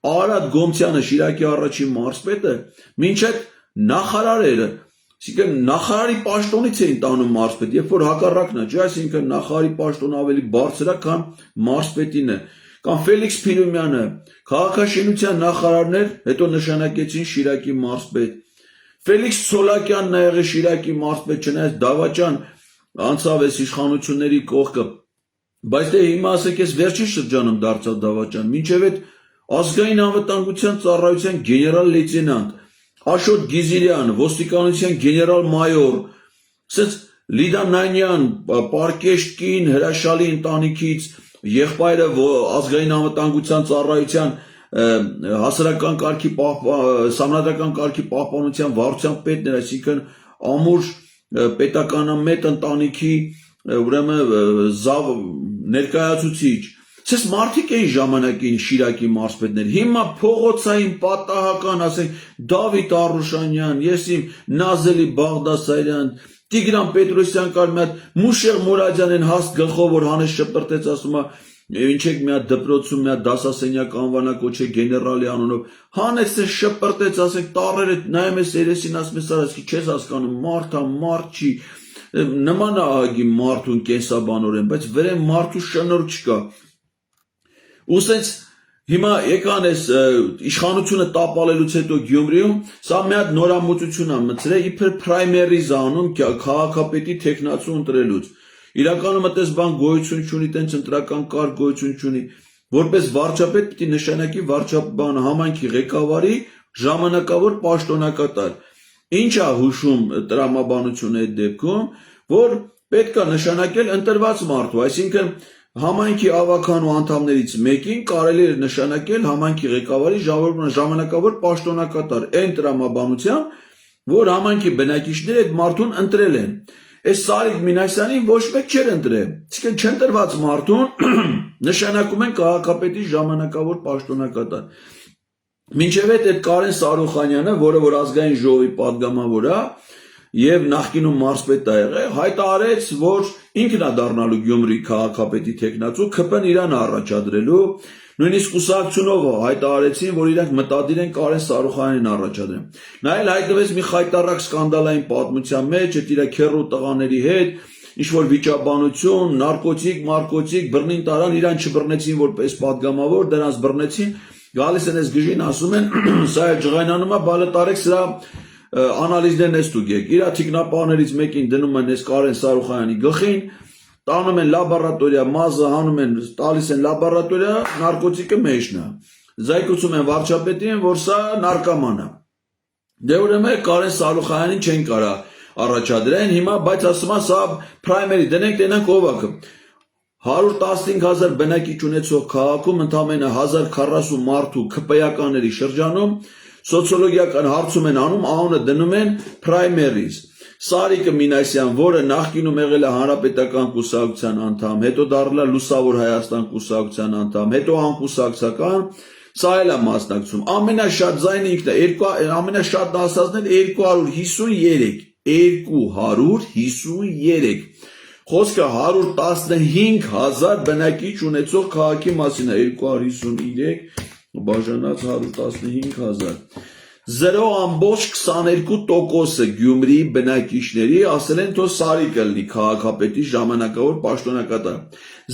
Արարատ Գոմցյանը Շիրակի առաջին մարզպետը մինչև նախարարերը, այսինքն նախարարի պաշտոնից էին տանում մարզպետ, երբ որ հակառակն է, չէ, այսինքն նախարարի պաշտոնը ավելի բարձր է, քան մարզպետին է։ Կամ Ֆելիքս Փիրումյանը, քաղաքաշինության նախարարներ, հետո նշանակեցին Շիրակի մարզպետ։ Ֆելիքս Ցոլակյանն ա եղել Շիրակի մարզպետ, չնայած Դավաճան անցավ այս իշխանությունների կողքը, բայց դե հիմա ասեք ես վերջին շրջանում դարձավ Դավաճան, մինչև այդ ազգային անվտանգության ծառայության գեներալ լեյտենանտ, Աշոտ Գիզիրյան, ոստիկանության գեներալ մայոր, ասես Լիդա Նանյան, պարկեշտ կին, հրաշալի ընտանիքից, եղբայրը ազգային անվտանգության ծառայության հասարակական կարգի սահմանադրական կարգի պահպանության վարչության պետն էր, այսինքն ամուր պետականամետ ընտանիքի ուրեմն ներկայացուցիչ։ Ցես մարդիկ էին ժամանակին Շիրակի մարզպետներ, հիմա փողոցային պատահական, ասենք Դավիթ Արուշանյան, ես իմ Նազելի Բաղդասարյան, Տիգրան Պետրոսյան կար մի հատ Մուշեղ Մուրադյանեն հաստ գլխով որ հանես շպրտեց, ասում է ինչեք մի հատ դպրոցում մի հատ դասասենյակ անվանակոչե գեներալի անունով, հանես է շպրտեց, ասենք տառերը նայում ես երեսին, ասում ես արածքի չես հասկանում, մարդա մարդ չի, նման է ահագի մարդուն կենսաբանորեն, բայց վրան մարդու շնորհ չկա։ Ու սենց հիմա եկան այս իշխանությունը տապալելուց հետո Գյումրիում սա մի հատ նորամուծություն ա մտցրել իբր պրայմերիզ անում քաղաքապետի թեկնածու ընտրելուց։ Իրականում այդպես բան գոյություն չունի, տենց ընտրական կարգ գոյություն չունի։ Որպես վարչապետ պիտի նշանակի վարչապետ համայնքի ղեկավարի ժամանակավոր պաշտոնակատար։ Ինչ ա հուշում տրամաբանությունը այդ դեպքում, որ պետք է նշանակել ընտրված մարդու, այսինքն համայնքի ավականու անդամներից մեկին կարելի է նշանակել համայնքի ղեկավարի ժամանակավոր պաշտոնակատար այն տրամաբանությամբ, որ համայնքի բնակիչները այդ մարդուն ընտրել են։ Այս Սարիկ Մինասյանին ոչ մեկ չէր ընտրել, այսինքն չընտրված մարդուն նշանակում են քաղաքապետի ժամանակավոր պաշտոնակատար։ Մինչև այդ Կարեն Սարուխանյանը, որը որ ազգային ժողովի падգամավոր է եւ նախկինում մարզպետ է եղել, հայտարարեց, որ ինքն է դառնալու Գյումրի քաղաքապետի տեխնացու, ԿՊ-ն իրան առաջադրելու, նույնիսկ կուսակցությունով հայտարարեցին, որ իրանք մտադիր են Կարեն Սարուխանյանին առաջադրեն։ Նա էլ հայտնվեց մի խայտառակ սկանդալային պատմության մեջ, այդ իր քեռու տղաների հետ, ինչ-որ վիճաբանություն, նարկոտիկ, բռնին տարան, իրան չբռնեցին որպես падգամավոր, դրանց բռնեցին, գալիս են այս գժին, ասում են, սա է ջղայնանում է, բալը տարեք սրա անալիզներն ես դուգեք, իր թիկնապահներից մեկին դնում են այս Կարեն Սարուխանյանի գլխին, տանում են լաբորատորիա, մազը հանում են, տալիս են լաբորատորիա, նարկոտիկը մեջն է, զայգուցում են վարչապետին, որ սա նարկոման է։ Դե ուրեմն Կարեն Սարուխանյանին չեն կարա առաջադրեն, հիմա բայց ասում են սա պրայմերի, դնենք տենանք ով է 115,000 բնակիչ ունեցող քաղաքում ընդամենը 1040 մարդու ԿՊ-ականների շրջանում սոցիոլոգիական հարցում են անում, անունը դնում են primaries։ Սարիկը Մինասյան, որը նախկինում եղել է Հանրապետական կուսակցության անդամ, հետո դառել է Լուսավոր Հայաստան կուսակցության անդամ, հետո անկուսակցական, սա էլ է մասնակցում։ Ամենաշատ ձայնը ինքն է, ամենաշատ դասածներ 253։ Խոսքը 115,000 բնակիչ ունեցող քաղաքի մասին է, 253 բաժանած 115,000։ 0.22%-ը Գյումրիի բնակիչների ասել են, թող Սարիկը լինի քաղաքապետի ժամանակավոր պաշտոնակատար։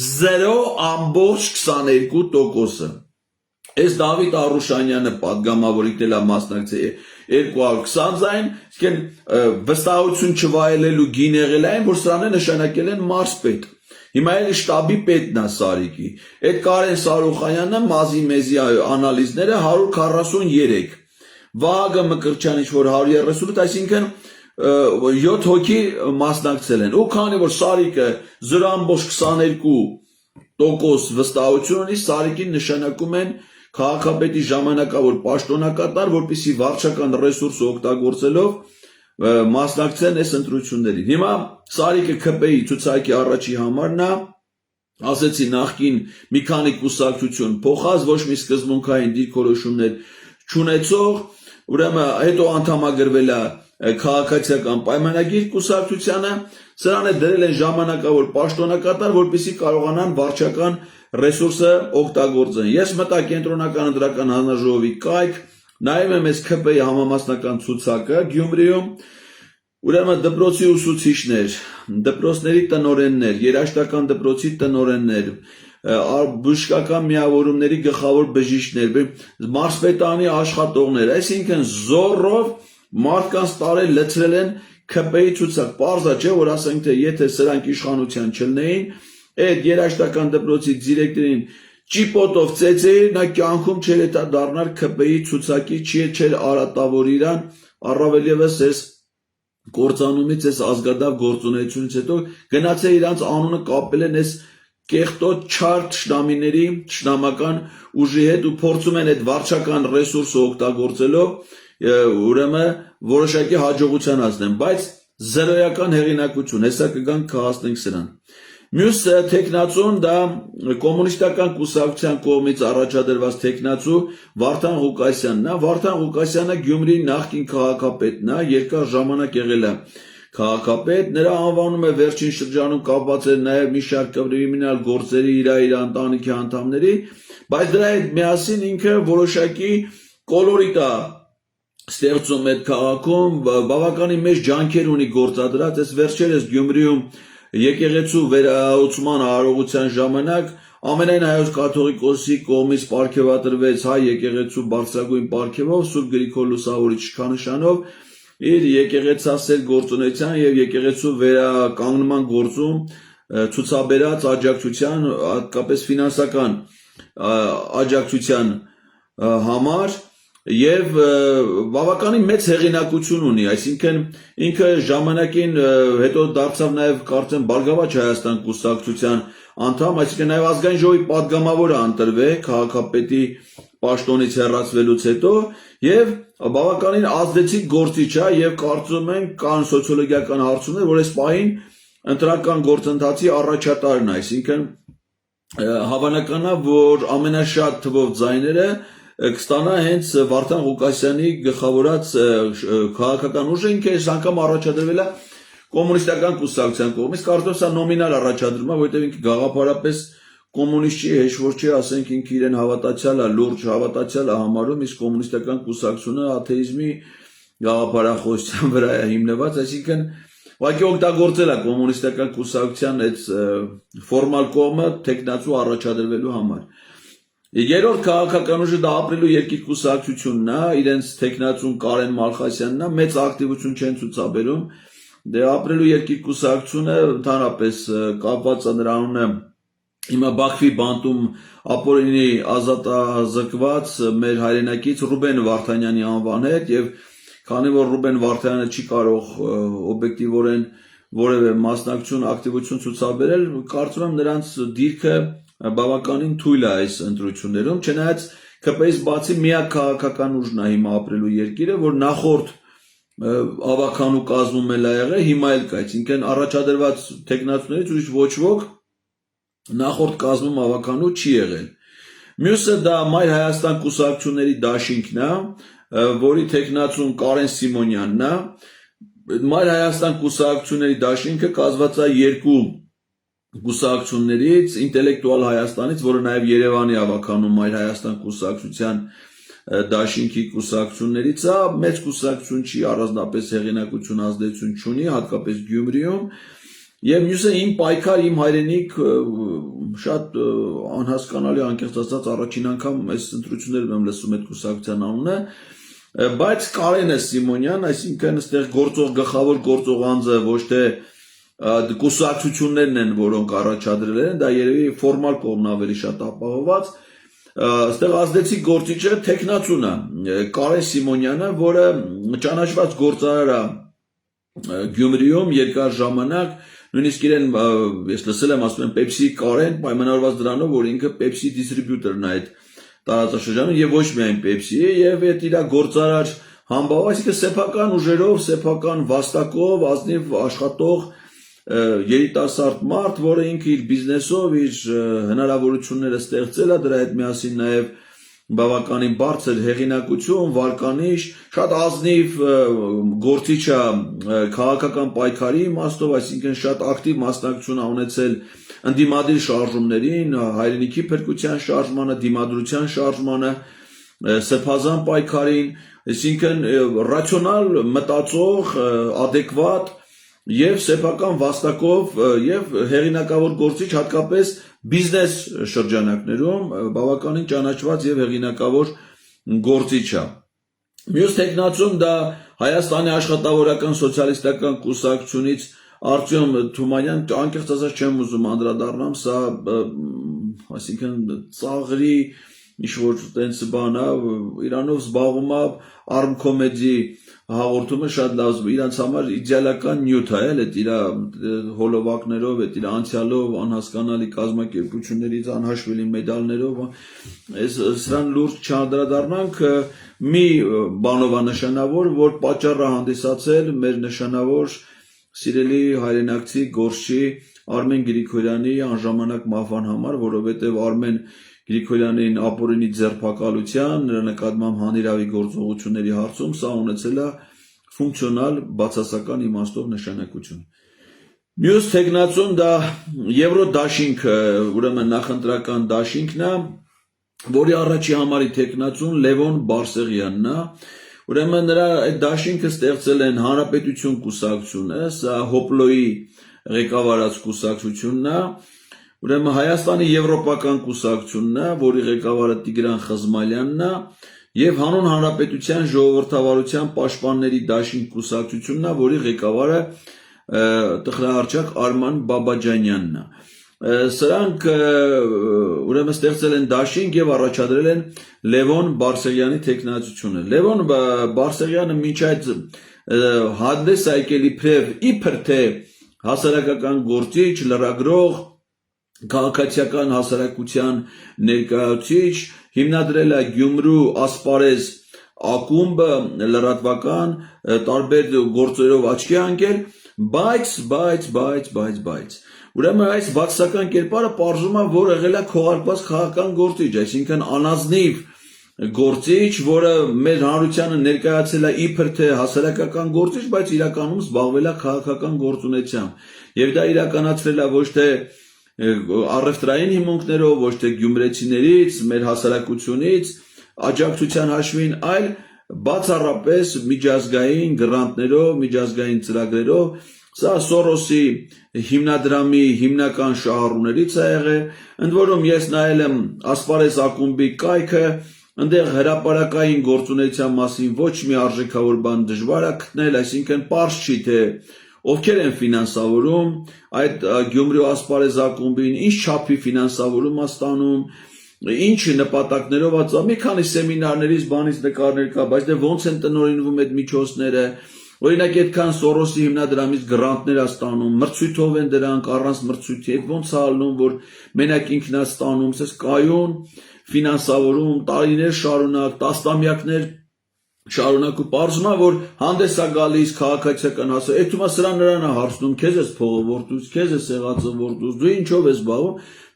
0.22%-ը։ Այս Դավիթ Արուշանյանը падգամավորի դելա մասնակցել 220 ձայն, իսկ վստահություն չվայելելու գին եղել այն, որ սրան է նշանակել են մարզպետ։ Հիմա էլ շտաբի պետն է Սարիկի։ Այդ Կարեն Սարուխանյանը մազի մեզի անալիզները 143, Վահագը Մկրտչյանը ինչ-որ 138, այսինքն 7 հոգի մասնակցել են։ Ու քանի որ Սարիկը 0.22% վստահություն ունի, Սարիկին նշանակում են քաղաքապետի ժամանակավոր պաշտոնակատար, որպեսզի վարչական ռեսուրսը օգտագործելով մասնակցեն այս ընտրություններին։ Հիմա Սարիկը ԿՊ-ի ցուցակի առաջի համարն է, ասեցի նախկին մի քանի կուսակցություն փոխած, ոչ մի սկզբունքային դիրքորոշումներ չունեցող, ուրեմն հետո անդամագրվել է քաղաքացիական պայմանագիր կուսակցությանը, սրան է դրել են ժամանակավոր պաշտոնակատար, որպեսզի կարողանան վարչական ռեսուրսը օգտագործեն։ Ես մտա կենտրոնական ընտրական հանձնաժողովի կայք, նայում եմ այս ԿՊ-ի համամասնական ցուցակը Գյումրիում, ուրեմն դպրոցի ուսուցիչներ, դպրոցների տնօրեններ, երաժշտական դպրոցի տնօրեններ, բժշկական միավորումների գլխավոր բժիշկներ, մարզպետանի աշխատողներ, այսինքն զորով մարդկանց տարել լցրել են ԿՊ-ի ցուցակ։ Պարզ է, չէ, որ ասենք թե եթե սրանք իշխանության չլինեին, այդ երաժշտական դպրոցի դիրեկտորին ճիպոտով ծեծեին, նա կյանքում չէր էտա դառնալ ԿՊ-ի ցուցակի, չէր արատավոր իրան, առավել ևս այս գործանումից, այս ազգադավ գործունեությունից հետո գնացել իրանց անունը կապել են այս կեղտոտ չար թշնամիների, թշնամական ուժի հետ ու փորձում են այդ վարչական ռեսուրսը օգտագործելով ուրեմն որոշակի հաջողության հասնեն, բայց զերոյական հեղինակություն, հեսա կգանք կհասնենք սրան։ Մյուս տեխնացուն դա կոմունիստական կուսակցության կողմից առաջադրված տեխնացու Վարդան Ղուկասյանն է։ Վարդան Ղուկասյանը Գյումրիի նախկին քաղաքապետն է, երկար ժամանակ եղել է քաղաքապետ, նրա անվանումը վերջին շրջանում կապված էր նաև մի շարք կրիմինալ գործերի իր ընտանիքի անդամների, բայց դրա հետ միասին ինքը որոշակի կոլորիտ է ստեղծում այդ քաղաքում, բավականին մեծ ջանքեր ունի գործադրած, այս վերջերս Գյումրիում եկեղեցու վերահսկման արարողության ժամանակ ամենայն հայոց կաթողիկոսի կողմից պարգևատրվեց հայ եկեղեցու բարձրագույն պարգևով Սուրբ Գրիգոր Լուսավորիչ իշխանանշանով իր եկեղեցասեր գործունեության եւ եկեղեցու վերականգնման գործում ցուցաբերած աջակցության, հատկապես ֆինանսական աջակցության համար եւ բավականին մեծ հեղինակություն ունի, այսինքն ինքը ժամանակին հետո դարձավ նաեւ կարծեմ Բարգավաճ Հայաստան կուսակցության անդամ, այսինքն նաեւ ազգային ժողովի падգամավորը ընտրվել քաղաքապետի պաշտոնից հեռացվելուց հետո եւ բավականին ազդեցիկ գործիչ է եւ կարծում են կան սոցիոլոգիական հարցումներ, որ այս պահին ընտրական գործընթացի առաջատարն է, այսինքն հավանական է, որ ամենաշատ թվով ձայները կստանա հենց Վարդան Ղուկասյանի գլխավորած քաղաքական ուժը, ինքը այս անգամ առաջադրվել է կոմունիստական կուսակցության կողմից, կարծում եմ սա նոմինալ առաջադրում է, որովհետև ինքը գաղափարապես կոմունիստ չի, հեչ որ չի, ասենք ինքը իրեն հավատացյալ է, լուրջ հավատացյալ է համարում, իսկ կոմունիստական կուսակցությունը աթեիզմի գաղափարախոսության վրա է հիմնված, այսինքն ուղղակի օգտագործել է կոմունիստական կուսակցության այդ ֆորմալ կողմը տեխնացու առաջադրվելու համար։ Երրորդ քաղաքական ուժը դա ապրելու երկիր կուսակցությունն է, իրենց տեխնացուն Կարեն Մալխասյանն է, մեծ ակտիվություն չեն ցուցաբերում, դե ապրելու երկիր կուսակցությունը ընդհանրապես կապված է նրա անունը հիմա Բաքվի բանտում ապօրինի ազատազրկված մեր հայրենակից Ռուբեն Վարդանյանի անվան հետ եւ քանի որ Ռուբեն Վարդանյանը չի կարող օբյեկտիվորեն որևէ մասնակցություն ակտիվություն ցուցաբերել, կարծում եմ նրանց դիրքը բավականին թույլ է այս ընտրություններում, չնայած ԿՊ-ից բացի միակ քաղաքական ուժն է հիմա ապրելու երկիրը, որ նախորդ ավականու կազմում էլ ա եղել, հիմա էլ կա, այսինքն առաջադրված տեխնացուներից ուրիշ ոչ ոք նախորդ կազմում ավականու չի եղել։ Մյուսը դա Մայր Հայաստան կուսակցությունների դաշինքն է, որի տեխնացուն Կարեն Սիմոնյանն է։ Մայր Հայաստան կուսակցությունների դաշինքը կազմված է երկու կուսակցություններից, ինտելեկտուալ Հայաստանից, որը նաև Երևանի ավականու Մայր Հայաստան կուսակցության դաշինքի կուսակցություններից է, մեծ կուսակցություն չի, առանձնապես հեղինակություն ազդեցություն չունի, հատկապես Գյումրիում, եւ մյուսը իմ պայքար, իմ հայրենիք, շատ անհասկանալի անկեղծ ասած առաջին անգամ այս ընտրություններում եմ լսում այդ կուսակցության անունը, բայց Կարենը Սիմոնյան, այսինքն այստեղ գործող գլխավոր գործող անձը ոչ թե կուսակցություններն են, որոնք առաջադրել են, դա երևի ֆորմալ կողմն ավելի շատ ապահովված, այստեղ ազդեցիկ գործիչը տեխնացուն է, Կարեն Սիմոնյանը, որը ճանաչված գործարար է Գյումրիում երկար ժամանակ, նույնիսկ իրեն ես լսել եմ ասում են Pepsi Կարեն, պայմանավորված դրանով, որ ինքը Pepsi դիստրիբյուտորն է այդ տարածաշրջանում եւ ոչ միայն Pepsi, եւ այդ իր գործարար համբավ, այսինքն սեփական ուժերով, սեփական վաստակով, ազնիվ աշխատող երիտասարդ մարդ, որը ինքը իր բիզնեսով, իր հնարավորությունները ստեղծել է, դրա հետ միասին նաեւ բավականին բարձր հեղինակություն, վարկանիշ, շատ ազնիվ գործիչ է քաղաքական պայքարի իմաստով, այսինքն շատ ակտիվ մասնակցություն է ունեցել ընդդիմադիր շարժումներին, հայրենիքի փրկության շարժմանը, դիմադրության շարժմանը, սեփազան պայքարին, այսինքն ռացիոնալ, մտածող, adekvat եւ սեփական վաստակով եւ հեղինակավոր գործիչ հատկապես բիզնես շրջանակներում բավականին ճանաչված եւ հեղինակավոր գործիչ է։ Մյուս տեխնացուն դա Հայաստանի աշխատավորական սոցիալիստական կուսակցությունից Արտյոմ Թումանյան, անկեղծ ասած չեմ ուզում անդրադառնամ, սա այսինքն ծաղրի ինչ-որ տենց բան է, իրանով զբաղվում է արմկոմեդի հաղորդումը շատ լավ, իրանց համար իդեալական նյութ է, այդ իր հոլովակներով, այդ իր անցյալով, անհասկանալի կազմակերպություններից անհաշվելի մեդալներով, սրան լուրջ չանդրադառնանք, մի բանով է նշանավոր, որ պատճառ է հանդիսացել մեր նշանավոր սիրելի հայրենակցի գործչի Արմեն Գրիգորյանի անժամանակ մահվան համար, որովհետև Արմեն Գրիգորյանին ապօրինի ձերբակալության, նրա նկատմամբ հանիրավի գործողությունների հարցում սա ունեցել է ֆունկցիոնալ բացասական իմաստով նշանակություն։ Մյուս տեխնացուն դա Եվրոդաշինքը, ուրեմն նախընտրական դաշինքն է, որի առաջի համարի տեխնացուն Լևոն Բարսեղյանն է, ուրեմն նրա այդ դաշինքը ստեղծել են Հանրապետություն կուսակցությունը, սա Հոպլոյի ղեկավարած կուսակցությունն է, ուրեմն Հայաստանի եվրոպական կուսակցությունն է, որի ղեկավարը Տիգրան Խզմալյանն է, եւ Հանուն Հանրապետության ժողովրդավարության պաշտպանների դաշինք կուսակցությունն է, որի ղեկավարը տխրահարճակ Արման Բաբաջանյանն է։ Սրանք ուրեմն ստեղծել են դաշինք եւ առաջադրել են Լևոն Բարսեղյանի տեխնացությունը։ Լևոն Բարսեղյանը մինչ այդ հանդես եկել իբր թե հասարակական գործիչ, լրագրող, քաղաքացիական հասարակության ներկայացուցիչ, հիմնադրել է Գյումրու ասպարեզ ակումբը լրատվական տարբեր գործերով աչքի ընկել, բայց Ուրեմն այս բացասական կերպարը պարզում է, որ եղել է քողարկված քաղաքական գործիչ, այսինքն անազնիվ գործիչ, որը մեր հանրությանը ներկայացել է իբր թե հասարակական գործիչ, բայց իրականում զբաղվել է քաղաքական գործունեությամբ։ Եվ դա իրականացրել է ոչ թե առևտրային հիմունքներով, ոչ թե գյումրեցիներից, մեր հասարակությունից, աջակցության հաշվին, այլ բացառապես միջազգային գրանտներով, միջազգային ծրագրերով, սա Սորոսի հիմնադրամի հիմնական շահառուներից է եղել, ընդ որում ես նայել եմ Ասպարեզ ակումբի կայքը, այնտեղ հրապարակային գործունեության մասին ոչ մի արժեքավոր բան դժվար է գտնել, այսինքն պարզ չի թե ովքեր են ֆինանսավորում այդ Գյումրու Ասպարեզ ակումբին, ինչ չափի ֆինանսավորում է ստանում, ինչ նպատակներով է, մի քանի սեմինարներից բանից նկարներ կա, բայց դե ոնց են տնօրինվում այդ միջոցները, օրինակ այդքան Սորոսի հիմնադրամից գրանտներ է ստանում, մրցույթով են դրանք, առանց մրցույթի, այդ ոնց է ալնում, որ մենակ ինքն է ստանում, ասես կայուն ֆինանսավորում, տարիներ շարունակ, տասնամյակներ շարունակ ու պարզում է, որ հանդես է գալիս քաղաքացիական հասարակություն, այդ թվում է սրան նրան է հարցնում, քեզ ես փողը որդուց, քեզ ես եղածը որդուց, դու ինչով ես զբաղվում,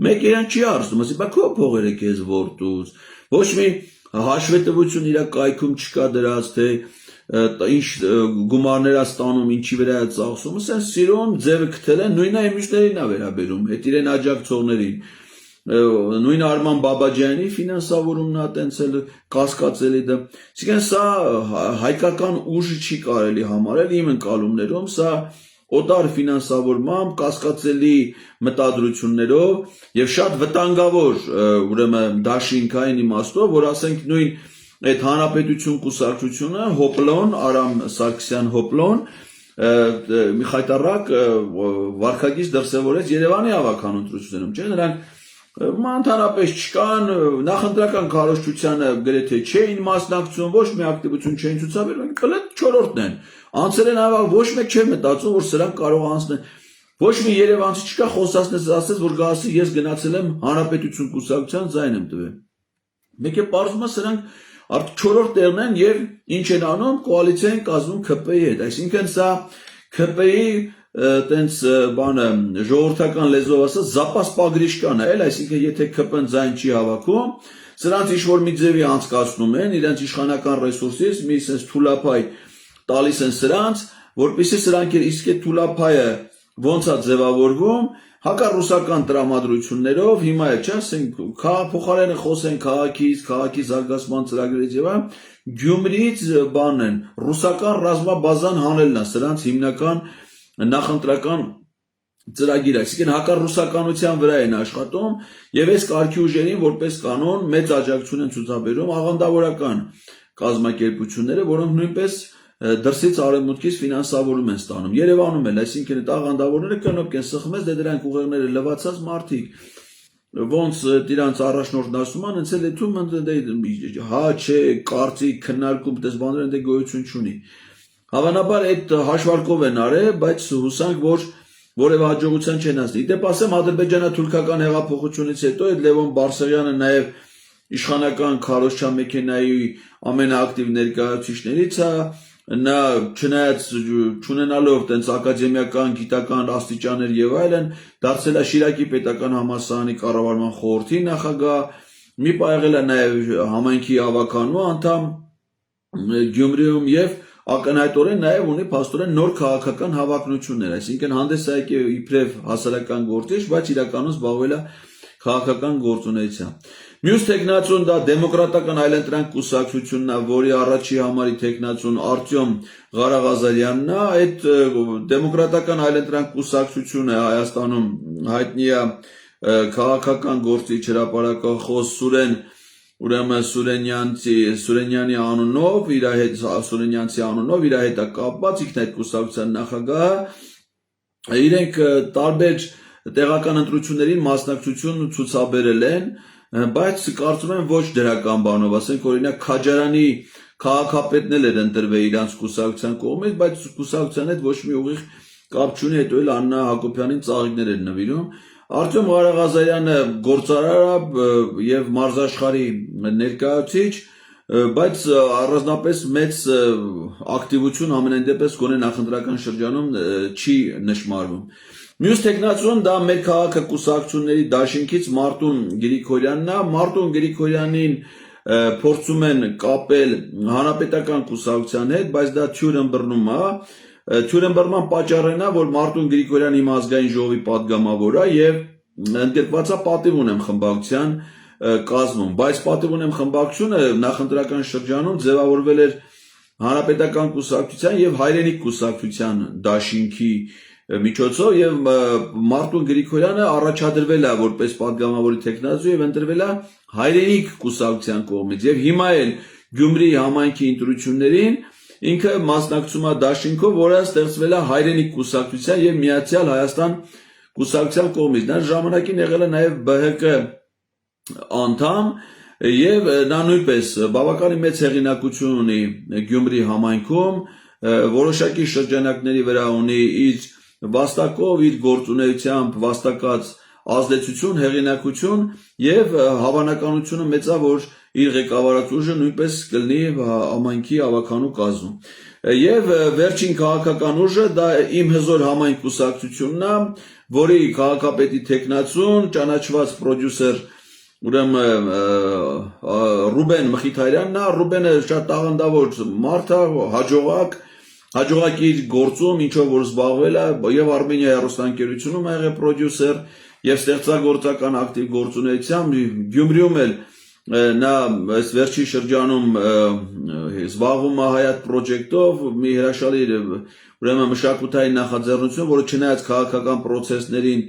մեկ իրան չի հարցնում, ասի, բա քո փողերը քեզ որդուց, ոչ մի հաշվետվություն իր կայքում չկա դրած, թե ինչ գումարներ է ստանում, ինչի վրա է ծախսում, ասեն սիրուն ձևը գտել են, նույնը մյուսներին է վերաբերում, հետ իրեն աջակցողներին, նույն Արման Բաբաջյանի ֆինանսավորումն է տենցել կասկածելի դա, այսինքն սա հայկական ուժ չի կարելի համարել իմ ընկալումներում, սա օտար ֆինանսավորմամբ, կասկածելի մտադրություններով եւ շատ վտանգավոր ուրեմն դաշինքային իմաստով, որ ասենք նույն այդ հանրապետություն կուսակցությունը Հոպլոն, Արամ Սարգսյան Հոպլոն մի խայտարակ վարկագիծ դրսևորեց Երևանի ավականուն ընտրություններում, չէ՞, նրանք ընդհանրապես չկան, նախընտրական քարոզչությանը գրեթե չէին մասնակցում, ոչ մի ակտիվություն չէին ցուցաբերում, կլետ չորրորդն են։ Անցել են ավակ, ոչ մեկ չէր մտածում, որ սրանք կարող անցնեն։ Ոչ մի երևանցի չկա խոսացնես, ասես, որ գասի ես գնացել եմ հանրապետություն կուսակցության ձայն եմ տվել։ Մեկ է պարզվում է սրանք արդյոք չորրորդ տեղն են եւ ինչ են անում, կոալիցիա են կազմում ԿՊ-ի հետ, այսինքն սա ԿՊ-ի տենց բանը ժողովրդական լեզվով ասած զապաս պագրիշկան է, այսինքն եթե ԿՊ-ն ձայն չի հավաքում, սրանց ինչ-որ մի ձևի անցկացնում են, իրենց իշխանական ռեսուրսից մի sense թուլափայ տալիս են սրանց, որպեսզի սրանք իսկ այդ թուլափայը ոնց է ձևավորվում, հակառուսական տրամադրություններով, հիմա է չէ, ասենք փոխարենը խոսեն քաղաքի զարգացման ծրագրերից եւ այլն, Գյումրիից բանն են, ռուսական ռազմաբազան հանելն է, սրանց հիմնական նախընտրական ծրագիր, այսինքն հակառուսականության վրա են աշխատում եւ այս կարգի ուժերին որպես կանոն մեծ աջակցություն են ցուցաբերում աղանդավորական կազմակերպությունները, որոնք նույնպես դրսից արևմուտքից ֆինանսավորում են ստանում։ Երևանում էլ, այսինքն այդ աղանդավորները կնոպ են սխմես, դե դրանք ուղեղները լվացած մարդիկ, ոնց իրանց առաջնորդն ասում են, հենց էլ դու հա չէ, կարծիք, քննարկում, դες բաները դե գոյություն չունի։ Հավանաբար այդ հաշվարկով են արել, բայց հուսանք, որ որևէ հաջողության չեն հասնի։ Դեպ ասեմ, ադրբեջանա-թուրքական հեղափոխությունից հետո այդ Լևոն Բարսեղյանը նաև իշխանական քարոզչա մեքենայի ամենաակտիվ ներկայացուցիչներից է, նա չնայած չունենալով տենց ակադեմիական գիտական աստիճաններ եւ այլն, դարձել է Շիրակի պետական համալսարանի կառավարման խորհրդի նախագահ, մի պահ եղել է նաև համայնքի ավականու անդամ Գյումրիում եւ ակնհայտորեն նաև ունի փաստորեն նոր քաղաքական հավակնություններ, այսինքն հանդես է եկել իբրև հասարակական գործիչ, բայց իրականում զբաղվել է քաղաքական գործունեությամբ։ Մյուս տեխնացուն դա դեմոկրատական այլընտրանք կուսակցությունն է, որի առաջի համարի տեխնացուն Արտյոմ Ղարաղազարյանն է, այդ դեմոկրատական այլընտրանք կուսակցությունը Հայաստանում հայտնի է քաղաքական գործիչ հրապարակախոս ուրեմն Սուրենյանի անունով, Սուրենյանցի անունով իր հետ է կապված, ինքն այդ կուսակցության նախագահը, իրենք տարբեր տեղական ընտրություններին մասնակցություն ցուցաբերել են, բայց կարծում եմ ոչ դրական բանով, ասենք օրինակ Քաջարյանի քաղաքապետն էր ընտրվել իրանց կուսակցության կողմից, բայց կուսակցության հետ ոչ մի ուղիղ կապ չունի, հետո էլ Աննա Հակոբյանին ծաղիկներ էր նվիրում։ Արտյոմ Ղարաղազարյանը գործարար եւ մարզաշխարհի ներկայացուցիչ, բայց առանձնապես մեծ ակտիվություն ամենայն դեպս գոնե նախընտրական շրջանում չի նշмарվում։ Մյուս տեխնացուն դա մեր քաղաքը կուսակցությունների դաշինքից Մարտուն Գրիգորյանն է, Մարտուն Գրիգորյանին փորձում են կապել հանրապետական կուսակցության հետ, բայց դա թյուրըմբռնում է, թյուրըմբռնման պատճառն է, որ Մարտուն Գրիգորյանը իմ ազգային ժողովի պատգամավոր է եւ ընդգրկված է պատիվ ունեմ խմբակցության կազմում, բայց պատիվ ունեմ խմբակցությունը նախընտրական շրջանում ձևավորվել էր հանրապետական կուսակցության եւ հայրենիք կուսակցության դաշինքի միջոցով եւ Մարտուն Գրիգորյանը առաջադրվել է որպես պատգամավորի տեխնացու եւ ընտրվել է հայրենիք կուսակցության կողմից եւ հիմա էլ Գյումրի համայնքի ընտրություններին ինքը մասնակցում է դաշինքով, որը ստեղծվել է հայրենիք կուսակցության եւ Միացյալ Հայաստան կուսակցության կողմից։ Նա ժամանակին եղել է նաեւ ԲՀԿ անդամ եւ նա նույնպես բավականին մեծ հեղինակություն ունի Գյումրի համայնքում, որոշակի շրջանակների վրա ունի իր վաստակով, իր գործունեությամբ վաստակած ազդեցություն, հեղինակություն եւ հավանականությունը մեծ է, որ իր ղեկավարած ուժը նույնպես կլինի համայնքի ավականու կազմում։ Եվ վերջին քաղաքական ուժը դա իմ հզոր համայնք կուսակցությունն է, որի քաղաքապետի տեխնացուն, ճանաչված պրոդյուսեր ուրեմն Ռուբեն Մխիթարյանն է, Ռուբենը շատ տաղանդավոր մարդ է, հաջողակ իր գործում, ինչով որ զբաղվել է, եւ Արմենիայի հեռուստաընկերությունում եղել պրոդյուսեր եւ ստեղծագործական ակտիվ գործունեությամբ Գյումրիում էլ նա այս վերջի շրջանում զբաղվում է Հայատ պրոջեկտով, մի հրաշալի ուրեմն մշակութային նախաձեռնություն, որը չնայած քաղաքական process-ներին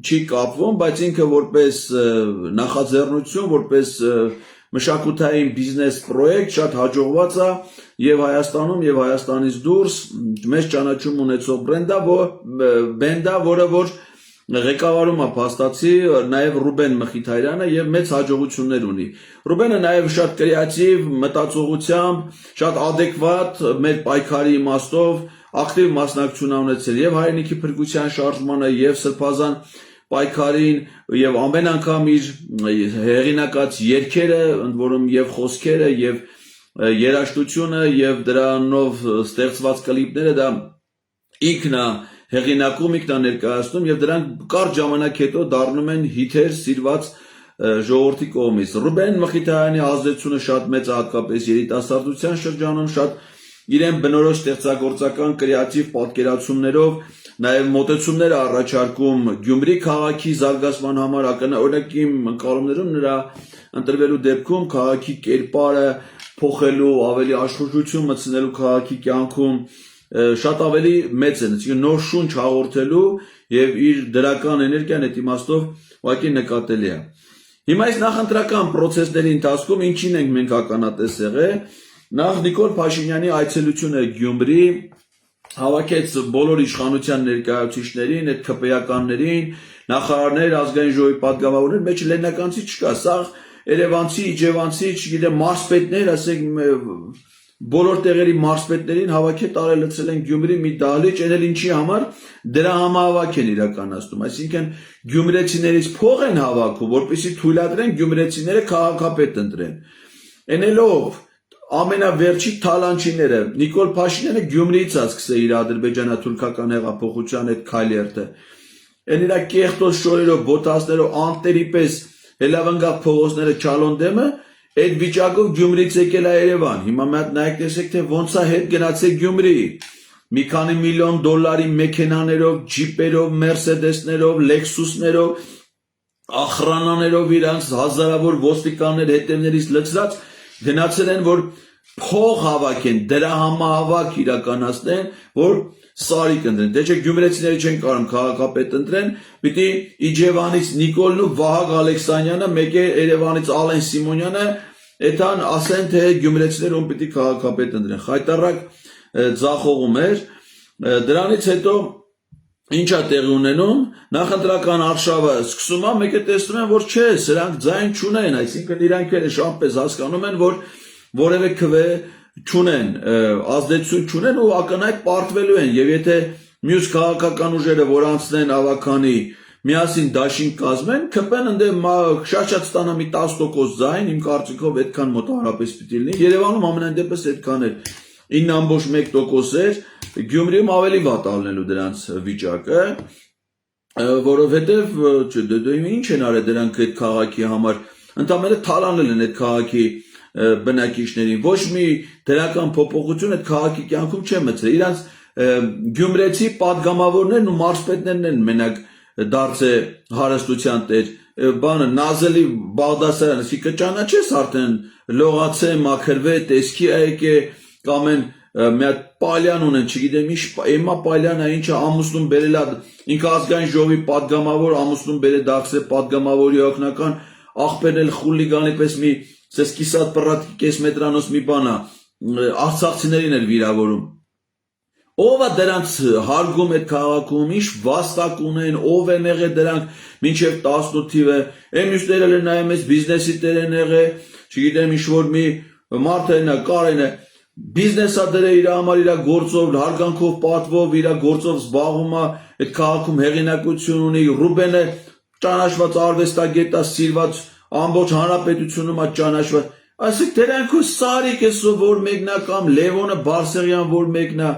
չի կապվում, բայց ինքը որպես նախաձեռնություն, որպես մշակութային բիզնես պրոյեկտ շատ հաջողված է եւ Հայաստանում եւ Հայաստանից դուրս մեծ ճանաչում ունեցող բենդ է, որը որ ղեկավարում է փաստացի նաեւ Ռուբեն Մխիթարյանը եւ մեծ հաջողություններ ունի։ Ռուբենը նաեւ շատ կրեատիվ, մտածողությամբ, շատ adekvat մեր պայքարի իմաստով ակտիվ մասնակցություն ունեցել եւ հայրենիքի փրկության շարժմանը եւ սրբազան պայքարին եւ ամեն անգամ իր հեղինակած երգերը, ընդ որում եւ խոսքերը եւ երաժշտությունը եւ դրանով ստեղծված կլիպները դա ինքն է հեղինակում, ինքն է ներկայացնում եւ դրանք կարճ ժամանակ հետո դառնում են հիթեր սիրված ժողովրդի կողմից։ Ռուբեն Մխիթարյանի ազդեցությունը շատ մեծ է, հատկապես երիտասարդության շրջանում, շատ իրեն բնորոշ ստեղծագործական կրեատիվ պատկերացումներով նաև մոտեցումներ առաջարկում Գյումրի քաղաքի զարգացման համար, օրինակ իմ ընկալումներում նրա ընտրվելու դեպքում քաղաքի կերպարը փոխելու, ավելի աշխուժություն մտցնելու քաղաքի կյանքում շատ ավելի մեծ են, այսինքն նոր շունչ հաղորդելու եւ իր դրական էներգիան այդ իմաստով ուղղակի նկատելի է։ Հիմա այս նախընտրական process-ների ընթացքում ինչին ենք մենք ականատես եղել։ Նախ Նիկոլ Փաշինյանի այցելությունը Գյումրի հավաքեց բոլոր իշխանության ներկայացուցիչներին, այդ քպեականներին, նախարարներ, ազգային ժողովի պատգամավորներ, մեջ լեննականցի չկա, սա Երևանցի, Իջևանցի, չգիտեմ, մարզպետներ, ասենք բոլոր տեղերի մարզպետներին հավաքել տարելցել են Գյումրի մի դահլիճ, այլ ինչի համար դրա համահավաք են իրականացնում, այսինքն գյումրեցիներից փող են հավաքում, որպեսզի թույլատրեն գյումրեցիները քաղաքապետ ընտրեն։ Այնելով ամենավերջի թալանչիները Նիկոլ Փաշինյանը Գյումրիից է սկսել իր ադրբեջանա-թուրքական հեղափոխության այդ քայլերթը։ Այն իր կեղտոտ շորերով, բոտասներով, անտերի պես հելավնգաղ փողոցները չալոնդեմը այդ վիճակով Գյումրիից եկել է Երևան։ Հիմա մի հատ նայեք տեսեք, թե ոնց է հետ գնացել Գյումրի։ Մի քանի միլիոն դոլարի մեքենաներով, ջիպերով, մերսեդեսներով, լեքսուսներով, ախրանաներով իրանց հազարավոր ոստիկաններ հետևներից լցրած գնացել են, որ փող հավաքեն, դրա համահավաք իրականացնեն, որ սարիկ ընտրեն։ Դե չէ գյումրեցիները չեն կարող քաղաքապետ ընտրեն, պիտի Իջևանից Նիկոլն ու Վահագ Ալեքսանյանը, մեկ է Երևանից Ալեն Սիմոնյանը, այդան ասեն, թե գյումրեցիները ում պիտի քաղաքապետ ընտրեն։ Խայտառակ ձախողում էր։ Դրանից հետո ինչ է տեղի ունենում, նախընտրական արշավը սկսում է, մեկը տեսնում են, որ չէ, սրանք ձայն չունեն, այսինքն իրանք էլ շամպես հասկանում են, որ որևէ քվե չունեն, ազդեցություն չունեն ու ակնհայտ պարտվելու են, եւ եթե մյուս քաղաքական ուժերը, որ անցնեն ավականի, միասին դաշինք կազմեն, ԿՊ-ն ընդ շատ ստանա մի 10% ձայն, իմ կարծիքով այդքան մոտավորապես պիտի լինի։ Երևանում ամենայն դեպս այդքան էր 9.1% էր, Գյումրիում ավելի վատ ալնելու դրանց վիճակը։ որովհետև ինչ են արել դրանք այդ քաղաքի համար, ընդամենը թալանել են այդ քաղաքի բնակիչներին, ոչ մի դրական փոփոխություն այդ քաղաքի կյանքում չեն մտցրել, իրանց գյումրեցի падգամավորներն ու մարզպետներն են մենակ դարձել հարստության տեր, բանը Նազելի Բաղդասարյանը, εσύ կճանաչես արդեն լողացե, մաքրվե, տեսքի եկե, կամ են մի հատ Պալյան ունեն, չգիտեմ ինչ, Էմմա Պալյանը ինչը ամուսնուն բերել է, ինքը ազգային ժողովի падգամավոր, ամուսնուն բերել դարձել падգամավորի օգնական, աղբերն էլ խուլիգանի պես մի սես կիսատ պռատ կես մետրանոց մի բան է, արցախցիներին էլ վիրավորում։ Ով է դրանց հարգում այդ քաղաքում, ինչ վաստակ ունեն, ով են եղել դրանք մինչև 18 թիվը, այն մյուսները էլ նայում ես բիզնեսի տեր են եղել, չգիտեմ ինչ որ մի մարդ է, Կարեն է, բիզնեսա դրել իր համար իր գործով, հարգանքով պատվով, իր գործով զբաղվում է, այդ քաղաքում հեղինակություն ունի, Ռուբենը ճանաչված արվեստագետ է, սիրված ամբողջ հանրապետությունում է ճանաչված, այսինքն դրանք Սարիկը որ մեկն է կամ Լևոնը Բարսեղյան որ մեկն է,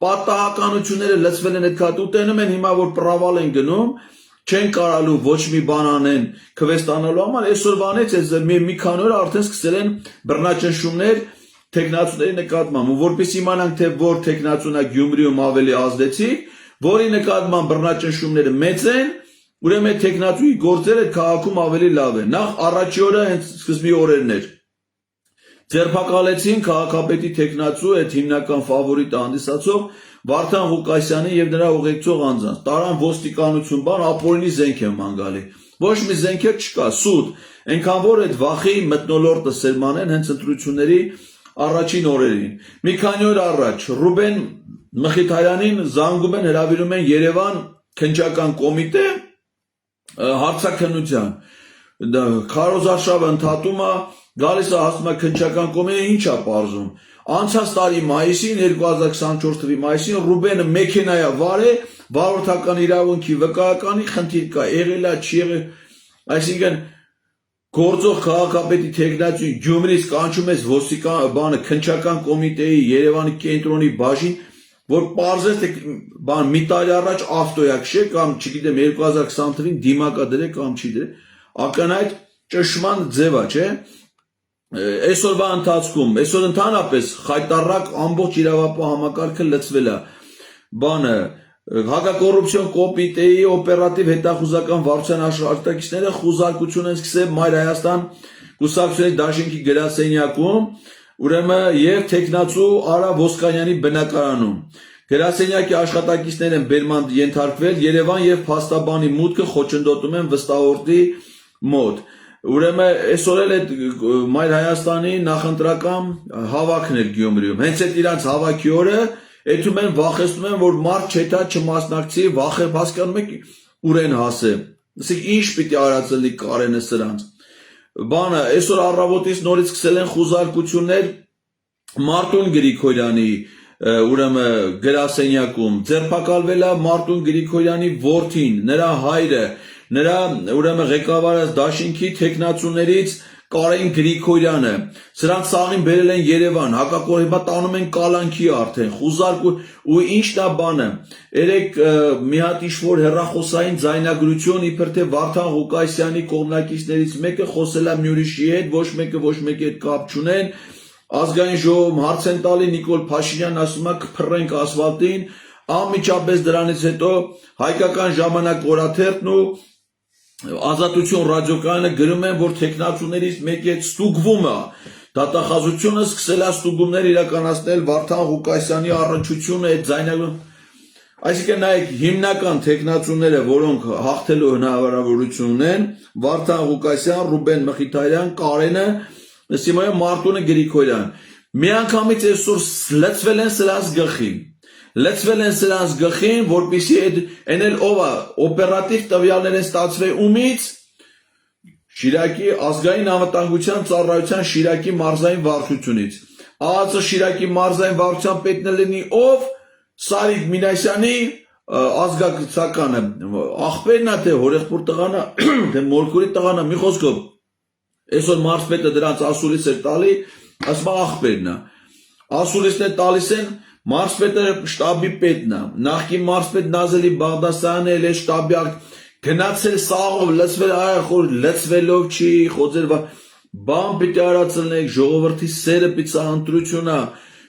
պատահականությունները լցվել են այդ քատ ուտենում են հիմա որ պրավալ են գնում, չեն կարալու ոչ մի բան անեն քվեստանալու համար, այսօրվանից մի քանի օր արդեն սկսել են բռնաճնշումներ տեխնացուների նկատմամբ, ու որպես իմանանք թե որ տեխնացունա Գյումրիում ավելի ազդեցիկ, որի նկատմամբ բռնաճնշումները մեծ են, ուրեմն այդ տեխնացուի գործերը քաղաքում ավելի լավ են։ Նախ առաջի օրը հենց սկզբի օրերն էր։ Ձերբակալեցին քաղաքապետի տեխնացու այդ հիմնական ֆավորիտը հանդիսացող Վարդան Ղուկասյանի եւ նրա ուղեկցող անձանց։ Տարան ոստիկանություն բան ապօրինի զենք եմ մանգալի։ Ոչ մի զենքեր չկա, սուտ։ Այնքան որ այդ վախի մթնոլորտը սերմանեն հենց ընտրությունների առաջին օրերին։ Մի քանի օր առաջ Ռուբեն Մխիթարյանին զանգում են, հրավիրում են Երևան քննչական կոմիտե հարցաքննության։ Քարոզարշավը ընդհատում է, գալիս է ասում է քննչական կոմիտեը ինչ է պարզում։ Անցած տարի մայիսին 2024 թվականի մայիսին Ռուբենը մեքենա է վարել, վարորդական իրավունքի վկայականի խնդիր կա, եղել է, չի եղել, այսինքն գործող քաղաքապետի տեխնացու Գյումրից կանչում ես ոստիկան բանը քննչական կոմիտեի Երևանի կենտրոնի բաժին, որ պարզես թե բան մի տարի առաջ ավտոյա քշե կամ չգիտեմ 2020 թվականին դիմակա դրե կամ չի դրե, ակնհայտ ճշմարտ ձև է, չէ։ Այսօրվա ընթացքում, այսօր ընդհանրապես խայտարակ ամբողջ իրավապահ համակարգը լցվել է, բանը հակակոռուպցիոն կոմիտեի օպերատիվ հետախուզական վարչության աշխատակիցները խուզարկություն են սկսել Մայր Հայաստան կուսակցությունների դաշինքի գրասենյակում, ուրեմն եւ տեխնացու Արա Ոսկանյանի բնակարանում։ Գրասենյակի աշխատակիցներ են բերման ենթարկվել Երևան եւ փաստաբանի մուտքը խոչընդոտում են վստահորդի մոտ։ Ուրեմն այսօր էլ այդ Մայր Հայաստանի նախընտրական հավաքն էր Գյումրիում։ Հենց այդ իրանց հավաքի օրը այդում են վախեցնում են, որ մարդ չետա չմասնակցի, վախը հասկանում եք ուր են հասել։ Ասեք ինչ պիտի արածելի Կարենը սրանց։ Բանը այսօր առավոտից նորից սկսել են խուզարկություններ Մարտուն Գրիգորյանի ուրեմն գրասենյակում ձերբակալվել է Մարտուն Գրիգորյանի որդին, նրա հայրը, նրա ուրեմն ղեկավարած դաշինքի տեխնացուներից Կարեն Գրիգորյանը, սրանց սաղին բերել են Երևան, հակակորհեբա տանում են կալանքի արդեն, խուզարկու ու ինչն է բանը, երեք մի հատ ինչ-որ հեռախոսային ձայնագրություն իբր թե Վարդան Ղուկասյանի կողմնակիցներից մեկը խոսել է մի ուրիշի հետ, ոչ մեկի հետ կապ չունեն, ազգային ժողովում հարց են տալի, Նիկոլ Փաշինյանն ասում է կփռենք ասֆալտին, անմիջապես դրանից հետո Հայկական ժամանակ օրաթերթն ու Ազատություն ռադիոկայանը գրում են, որ տեխնացուներից մեկի հետ ստուգվում է, դատախազությունը սկսել է ստուգումներ իրականացնել Վարդան Ղուկասյանի առնչությունը այդ ձայնագրում։ Այսինքն նայեք հիմնական տեխնացուները, որոնք հաղթելու հնարավորություն ունեն, Վարդան Ղուկասյան, Ռուբեն Մխիթարյան, Կարենը, Սիմոն Մարտունը Գրիգորյան, միանգամից այսօր լցվել են սրանց գլխին։ Լցվել են սրանց գլխին, որպեսզի այն էլ ով է օպերատիվ տվյալներ են ստացվել ումից Շիրակի ազգային անվտանգության ծառայության Շիրակի մարզային վարչությունից։ ԱԱԾ Շիրակի մարզային վարչության պետն լինի ով Սարիկ Մինասյանի ազգակցականը աղբերն է թե հորեղբոր տղան է, թե մորքուրի տղան է, մի խոսքով այսօր մարզպետը դրանց ասուլիս էր տալի, ասում աղբերն է։ Ասուլիսն է տալիս են մարզպետը շտաբի պետն է, նախկին մարզպետ Նազելի Բաղդասարյանը էլ է շտաբի գնացել սաղով, լծվել այախոր, լծվելով չի, խոձեր բան պիտի արածլնեք, ժողովրդի սերը պիտի ընտրությունա,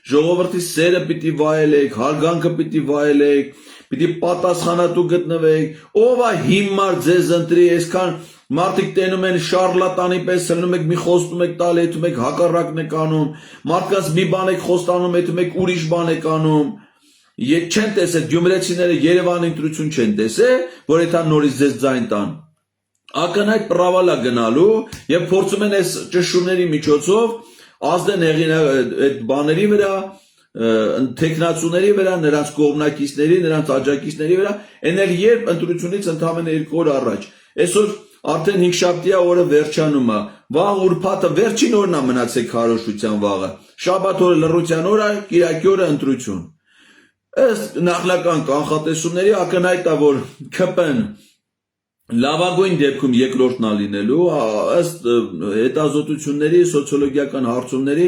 ժողովրդի սերը պիտի վայելեք, հարգանքը պիտի վայելեք, պիտի պատասխանատու գտնվեք, ով է հիմար ձեզ ընտրի, այսքան մարդիկ տենում են շարլատանի պես սլնում եք, մի խոստում եք տալ, հետում եք հակառակն եք անում, մարդկանց մի բան եք խոստանում, հետում եք ուրիշ բան եք անում, չեն տեսել, գյումրեցիները Երևանի ընտրություն չեն տեսել, որ այդ նորից ձեզ ձայն տան, ակնհայտ պրավալա գնալու և փորձում են այս ճշումների միջոցով ազդեն այդ բաների վրա, թեկնածուների վրա, նրանց կողմնակիցների, նրանց աջակիցների վրա, են էլ երբ ընտրությունից ընդամենը 2 օր առաջ, այսօր արդեն հինգշաբթիա օրը վերջանում է, վաղ ուրբաթը վերջին օրն է մնացեք քարոզչության վաղը, շաբաթ օրը լռության օրը, կիրակի օրը ընտրություն։ Ըստ նախնական կանխատեսումների ակնհայտ է, որ ՔՊ-ն լավագույն դեպքում երկրորդն է լինելու, ըստ հետազոտությունների, սոցիոլոգիական հարցումների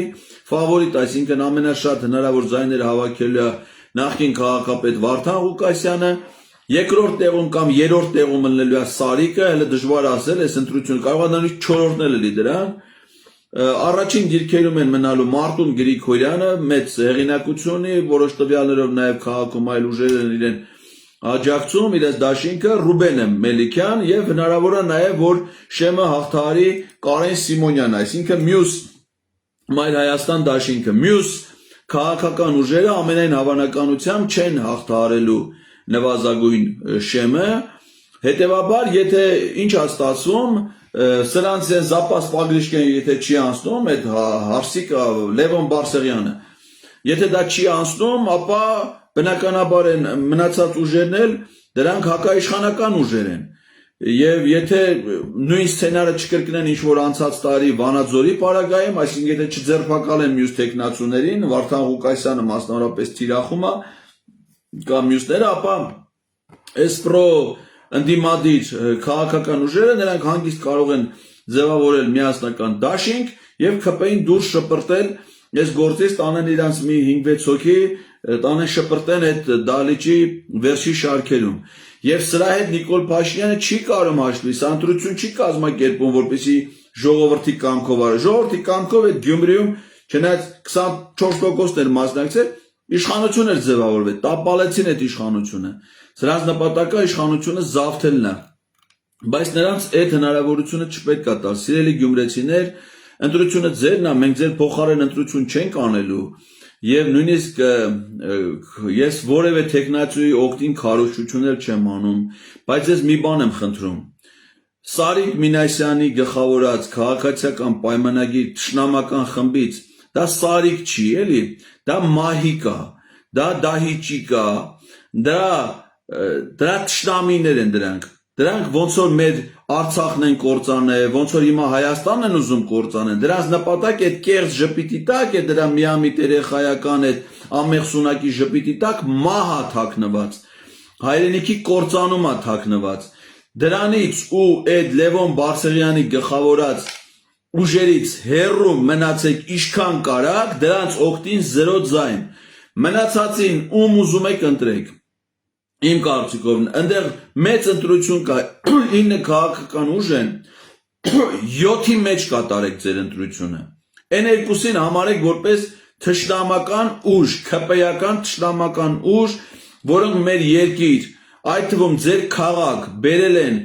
ֆավորիտ, այսինքն ամենաշատ հնարավոր ձայները հավաքելու է նախկին քաղաքապետ Վարդան Ղուկասյանը, երկրորդ տեղում կամ երրորդ տեղում լինելու է Սարիկը, հələ դժվար ասել, այս ընտրությունը կարող է նույնիսկ չորրորդն էլ լինի դրան, առաջին դիրքերում են մնալու Մարտուն Գրիգորյանը, մեծ հեղինակություն ունի, որոշ տվյալներով նաև քաղաքում այլ ուժեր են իրեն աջակցում, իրենց դաշինքը Ռուբեն Մելիքյան եւ հնարավոր է նաև որ շեմը հաղթահարի Կարեն Սիմոնյանը, այսինքն մյուս Մայր Հայաստան դաշինքը, մյուս քաղաքական ուժերը ամենայն հավանականությամբ չեն հաղթահարելու նվազագույն շեմը, հետեւաբար եթե ինչ է ստացվում, սրանց են Զապաս Պագրիշկեն եթե չի անցնում, այդ Հարսիկը Լևոն Բարսեղյանը, եթե դա չի անցնում, ապա բնականաբար են մնացած ուժերն էլ դրանք հակաիշխանական ուժեր են եւ եթե նույն սցենարը չկրկնեն ինչ որ անցած տարի Վանաձորի պարագայում, այսինքն եթե չձերբակալեն մյուս տեխնացուներին, Վարդան Ղուկասյանը մասնավորապես թիրախում է կամ մյուսները, ապա այս պրո ընդդիմադիր քաղաքական ուժերը նրանք հանգիստ կարող են ձևավորել միասնական դաշինք եւ ՔՊ-ին դուրս շպրտել այս գործից տանեն իրանց մի 5-6 հոգի տանեն շպրտեն այդ դալիճի վերջի շարքերում եւ սրա հետ Նիկոլ Փաշինյանը չի կարող հաշվի, սա ընտրություն չի կազմակերպում, որպեսզի ժողովրդի կամքով արի, ժողովրդի կամքով այդ Գյումրիում չնայած 24% էր մասնակցել, իշխանություն էր ձևավորվել, տապալեցին այդ իշխանությունը, սրանց նպատակը իշխանությունը զավթելն է, բայց նրանց այդ հնարավորությունը չպետք է տալ, սիրելի գյումրեցիներ, ընտրությունը ձերն է, մենք ձեր փոխարեն ընտրություն չենք անելու եւ նույնիսկ ես որևէ տեխնացուի օգտին քարոզչություններ չեմ անում, բայց ես մի բան եմ խնդրում, Սարիկ Մինասյանի գլխավորած քաղաքացիական պայմանագիր թշնամական խմբից դա Սարիկ չի, էլի, դա Մահիկ է, դա Դահիճիկ է, դրա թշնամիներ են դրանք ոնց որ մեր Արցախն են կործանել, ոնց որ հիմա Հայաստանն են ուզում կործանել, դրանց նպատակ այդ կեղծ ժպիտի տակ է դրա միամիտ երեխայական այդ ամեղսունակի ժպիտի տակ մահ է թաքնված, հայրենիքի կործանում է թաքնված, դրանից ու այդ Լևոն Բարսեղյանի գլխավորած ուժերից հեռու մնացեք ինչքան կարաք, դրանց օգտին 0 ձայն, մնացածին ում ուզում եք ընտրեք, իմ կարծիքով, ընդեղ մեծ ընտրություն կա, 9 քաղաքական ուժ են, 7-ի մեջ կատարեք ձեր ընտրությունը, այն երկուսին համարեք որպես թշնամական ուժ, ՔՊ-ական թշնամական ուժ, որոնք մեր երկիր, այդ թվում ձեր քաղաք բերել են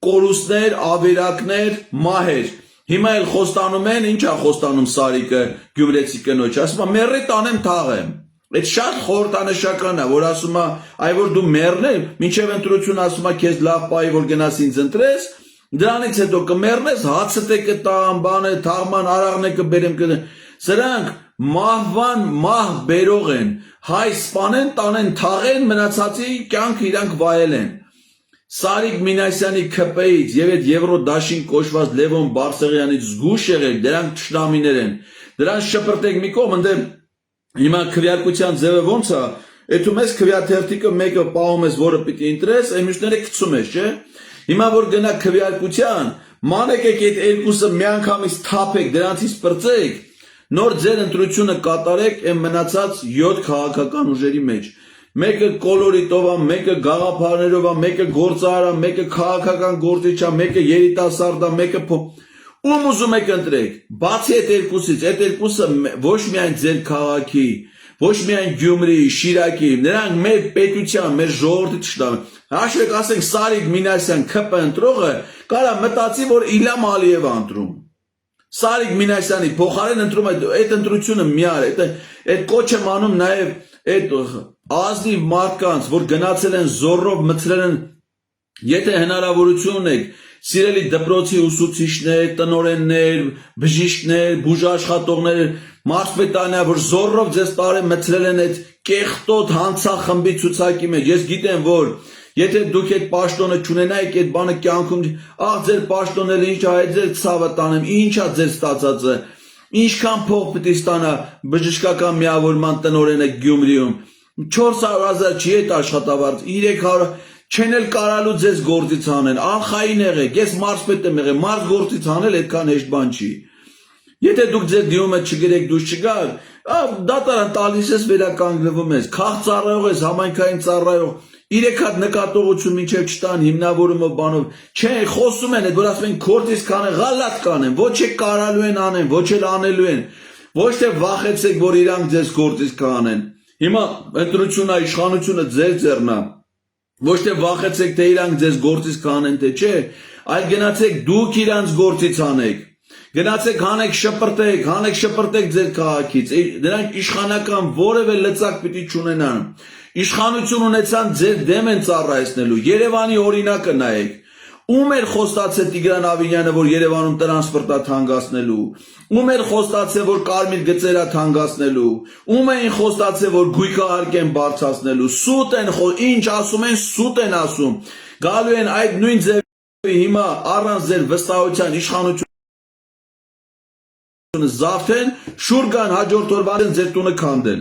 կորուստներ, ավերակներ, մահեր, հիմա էլ խոստանում են, ինչ է խոստանում Սարիկը, գյումրեցի կնոջ, ասում է մեռի տանեմ թաղեմ, այդ շատ խորհրդանշական է, որ ասում է, այ որ դու մեռնես, մինչև ընտրություն ասում է քեզ լավ պահի, որ գնաս ինձ ընտրես, դրանից հետո կմեռնես, հացդ է կտամ, բանը, թաղման արաղն է կբերեմ, սրանք մահվան մահ բերող են, հայ սպանեն, տանեն, թաղեն, մնացածի կյանք իրանք վայելեն, Սարիկ Մինասյանի ՔՊ-ից եւ այդ Եվրոդաշին կոչված Լևոն Բարսեղյանից զգուշ եղեք, դրանք թշնամիներ են, դրանց շպրտեք մի կողմ, ընդ հիմա քվեարկության ձևը ոնց է, այդում ես քվեաթերթիկը մեկը պահում ես, որը պիտի ընտրես, այն մյուսները գցում ես, չէ՞։ Հիմա որ գնա քվեարկության, մանեք եք այդ երկուսը միանգամից թափեք, դրանցից պրծեք, Նոր ձեր ընտրությունը կատարեք այն մնացած 7 քաղաքական ուժերի մեջ։ Մեկը կոլորիտով է, մեկը գաղափարներով է, մեկը գործարար է, մեկը քաղաքական գործիչ է, մեկը երիտասարդ է, մեկը ում ուզում եք ընտրեք։ Բացի այդ երկուսից, այդ երկուսը ոչ միայն ձեր քաղաքի, ոչ միայն Գյումրիի, Շիրակի, նրանք մեր պետության, մեր ժողովրդի ճշտամեն։ Հաշվեք, ասենք Սարիկ Մինասյան ՔՊ ընտրողը կարա մտածի, որ Իլհամ Ալիև ընտրում։ Սարիկ Մինասյանի փոխարեն ընտրում այդ ընտրությունը միար, այդ կոչ եմ անում նաև այդ ազնիվ մարդկանց, որ գնացել են զորով մցրել են, եթե հնարավորություն ունեք, սիրելի դպրոցի ուսուցիչներ, տնօրեններ, բժիշկներ, բուժաշխատողներ, մարզպետանյա, որ զորով ձեզ տարել մցրել են այդ կեղտոտ հանցախմբի ցուցակի մեջ։ Ես գիտեմ, որ եթե դուք այդ պաշտոնը չունենայիք, այդ բանը կյանքում, ձեր պաշտոնները ինչ է, ձեր ցավը տանեմ, ինչա ձեր ստացածը, ինչքան փող պետք է ստանա բժշկական միավորման տնօրենը Գյումրիում, 400,000 չի այդ աշխատավարձ, 300 չեն էլ կարալու ձեզ գործից անեն, անխային եղեք, ես մարզպետ եմ եղել, մարզ գործից անել այդքան հեշտ բան չի։ Եթե դուք ձեր դիմումը չգրեք, դուք չգաք, դատարան տալիս ես, վերականգնվում ես, քաղծառայող ես, համայնքային ծառայող, 3 հատ նկատողություն մինչև չտան հիմնավորումով բանով, չէ, խոսում են, որ ասում են քորտից կանեն, գալատ կանեն, ոչ է կարալու են անեն, ոչ էլ անելու են, ոչ թե վախեցեք, որ իրանք ձեզ քորտից կանեն։ Հիմա ընտրությունը, իշխանությունը ձեր ձեռն է, ոչ թե վախեցեք, թե իրանք ձեզ գործից կանեն, թե չէ, այլ գնացեք դուք իրանց գործից անեք, գնացեք հանեք շպրտեք ձեր քաղաքից, նրանք իշխանական որևէ լծակ պիտի չունենան, իշխանություն ունեցան ձեր դեմ են ծառայեցնելու, Երևանի օրինակը նայեք, ում էր խոստացել Տիգրան Ավինյանը, որ Երևանում տրանսպորտա թանկացնելու, ում էր խոստացել, որ կարմիր գծերա թանկացնելու, ում էին խոստացել, որ գույքահարկ են բարձրացնելու, սուտ են, ինչ ասում են, սուտ են ասում, գալու են այդ նույն ձևի հիմա առանց ձեր վստահության իշխանություն զավթեն, շուր գան հաջորդ օրվա ձեր տունը քանդել։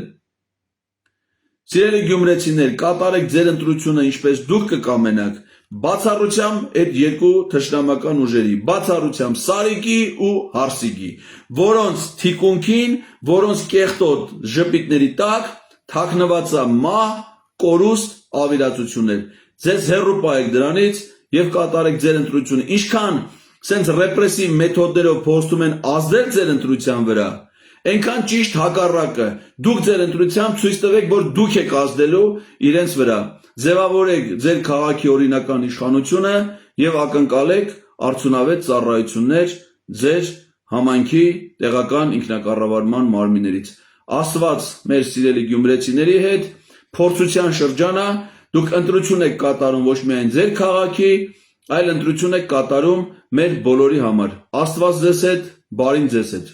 Սիրելի գյումրեցիներ, կատարեք ձեր ընտրությունը ինչպես դուք կկամենաք, բացառությամբ այդ երկու թշնամական ուժերի, բացառությամբ Սարիկի ու Հարսիկի, որոնց թիկունքին, որոնց կեղտոտ ժպիտների տակ թաքնված է մահ, կորուստ ավիրացություններ։ Ձեզ հեռու պահեք դրանից եւ կատարեք ձեր ընտրությունը։ Ինչքան սենց ռեպրեսիվ մեթոդներով փորձում են ազդել ձեր ընտրության վրա, այնքան ճիշտ հակառակը, դուք ձեր ընտրությամբ ցույց տվեք, որ դուք եք ազդելու իրենց վրա, ձևավորեք ձեր քաղաքի օրինական իշխանությունը եւ ակնկալեք արդյունավետ ծառայություններ ձեր համայնքի տեղական ինքնակառավարման մարմիններից։ Աստված մեր սիրելի գյումրեցիների հետ, փորձության շրջան է, դուք ընտրություն եք կատարում ոչ միայն ձեր քաղաքի, այլ ընտրություն եք կատարում մեր բոլորի համար։ Աստված ձեզ հետ, բարին ձեզ հետ։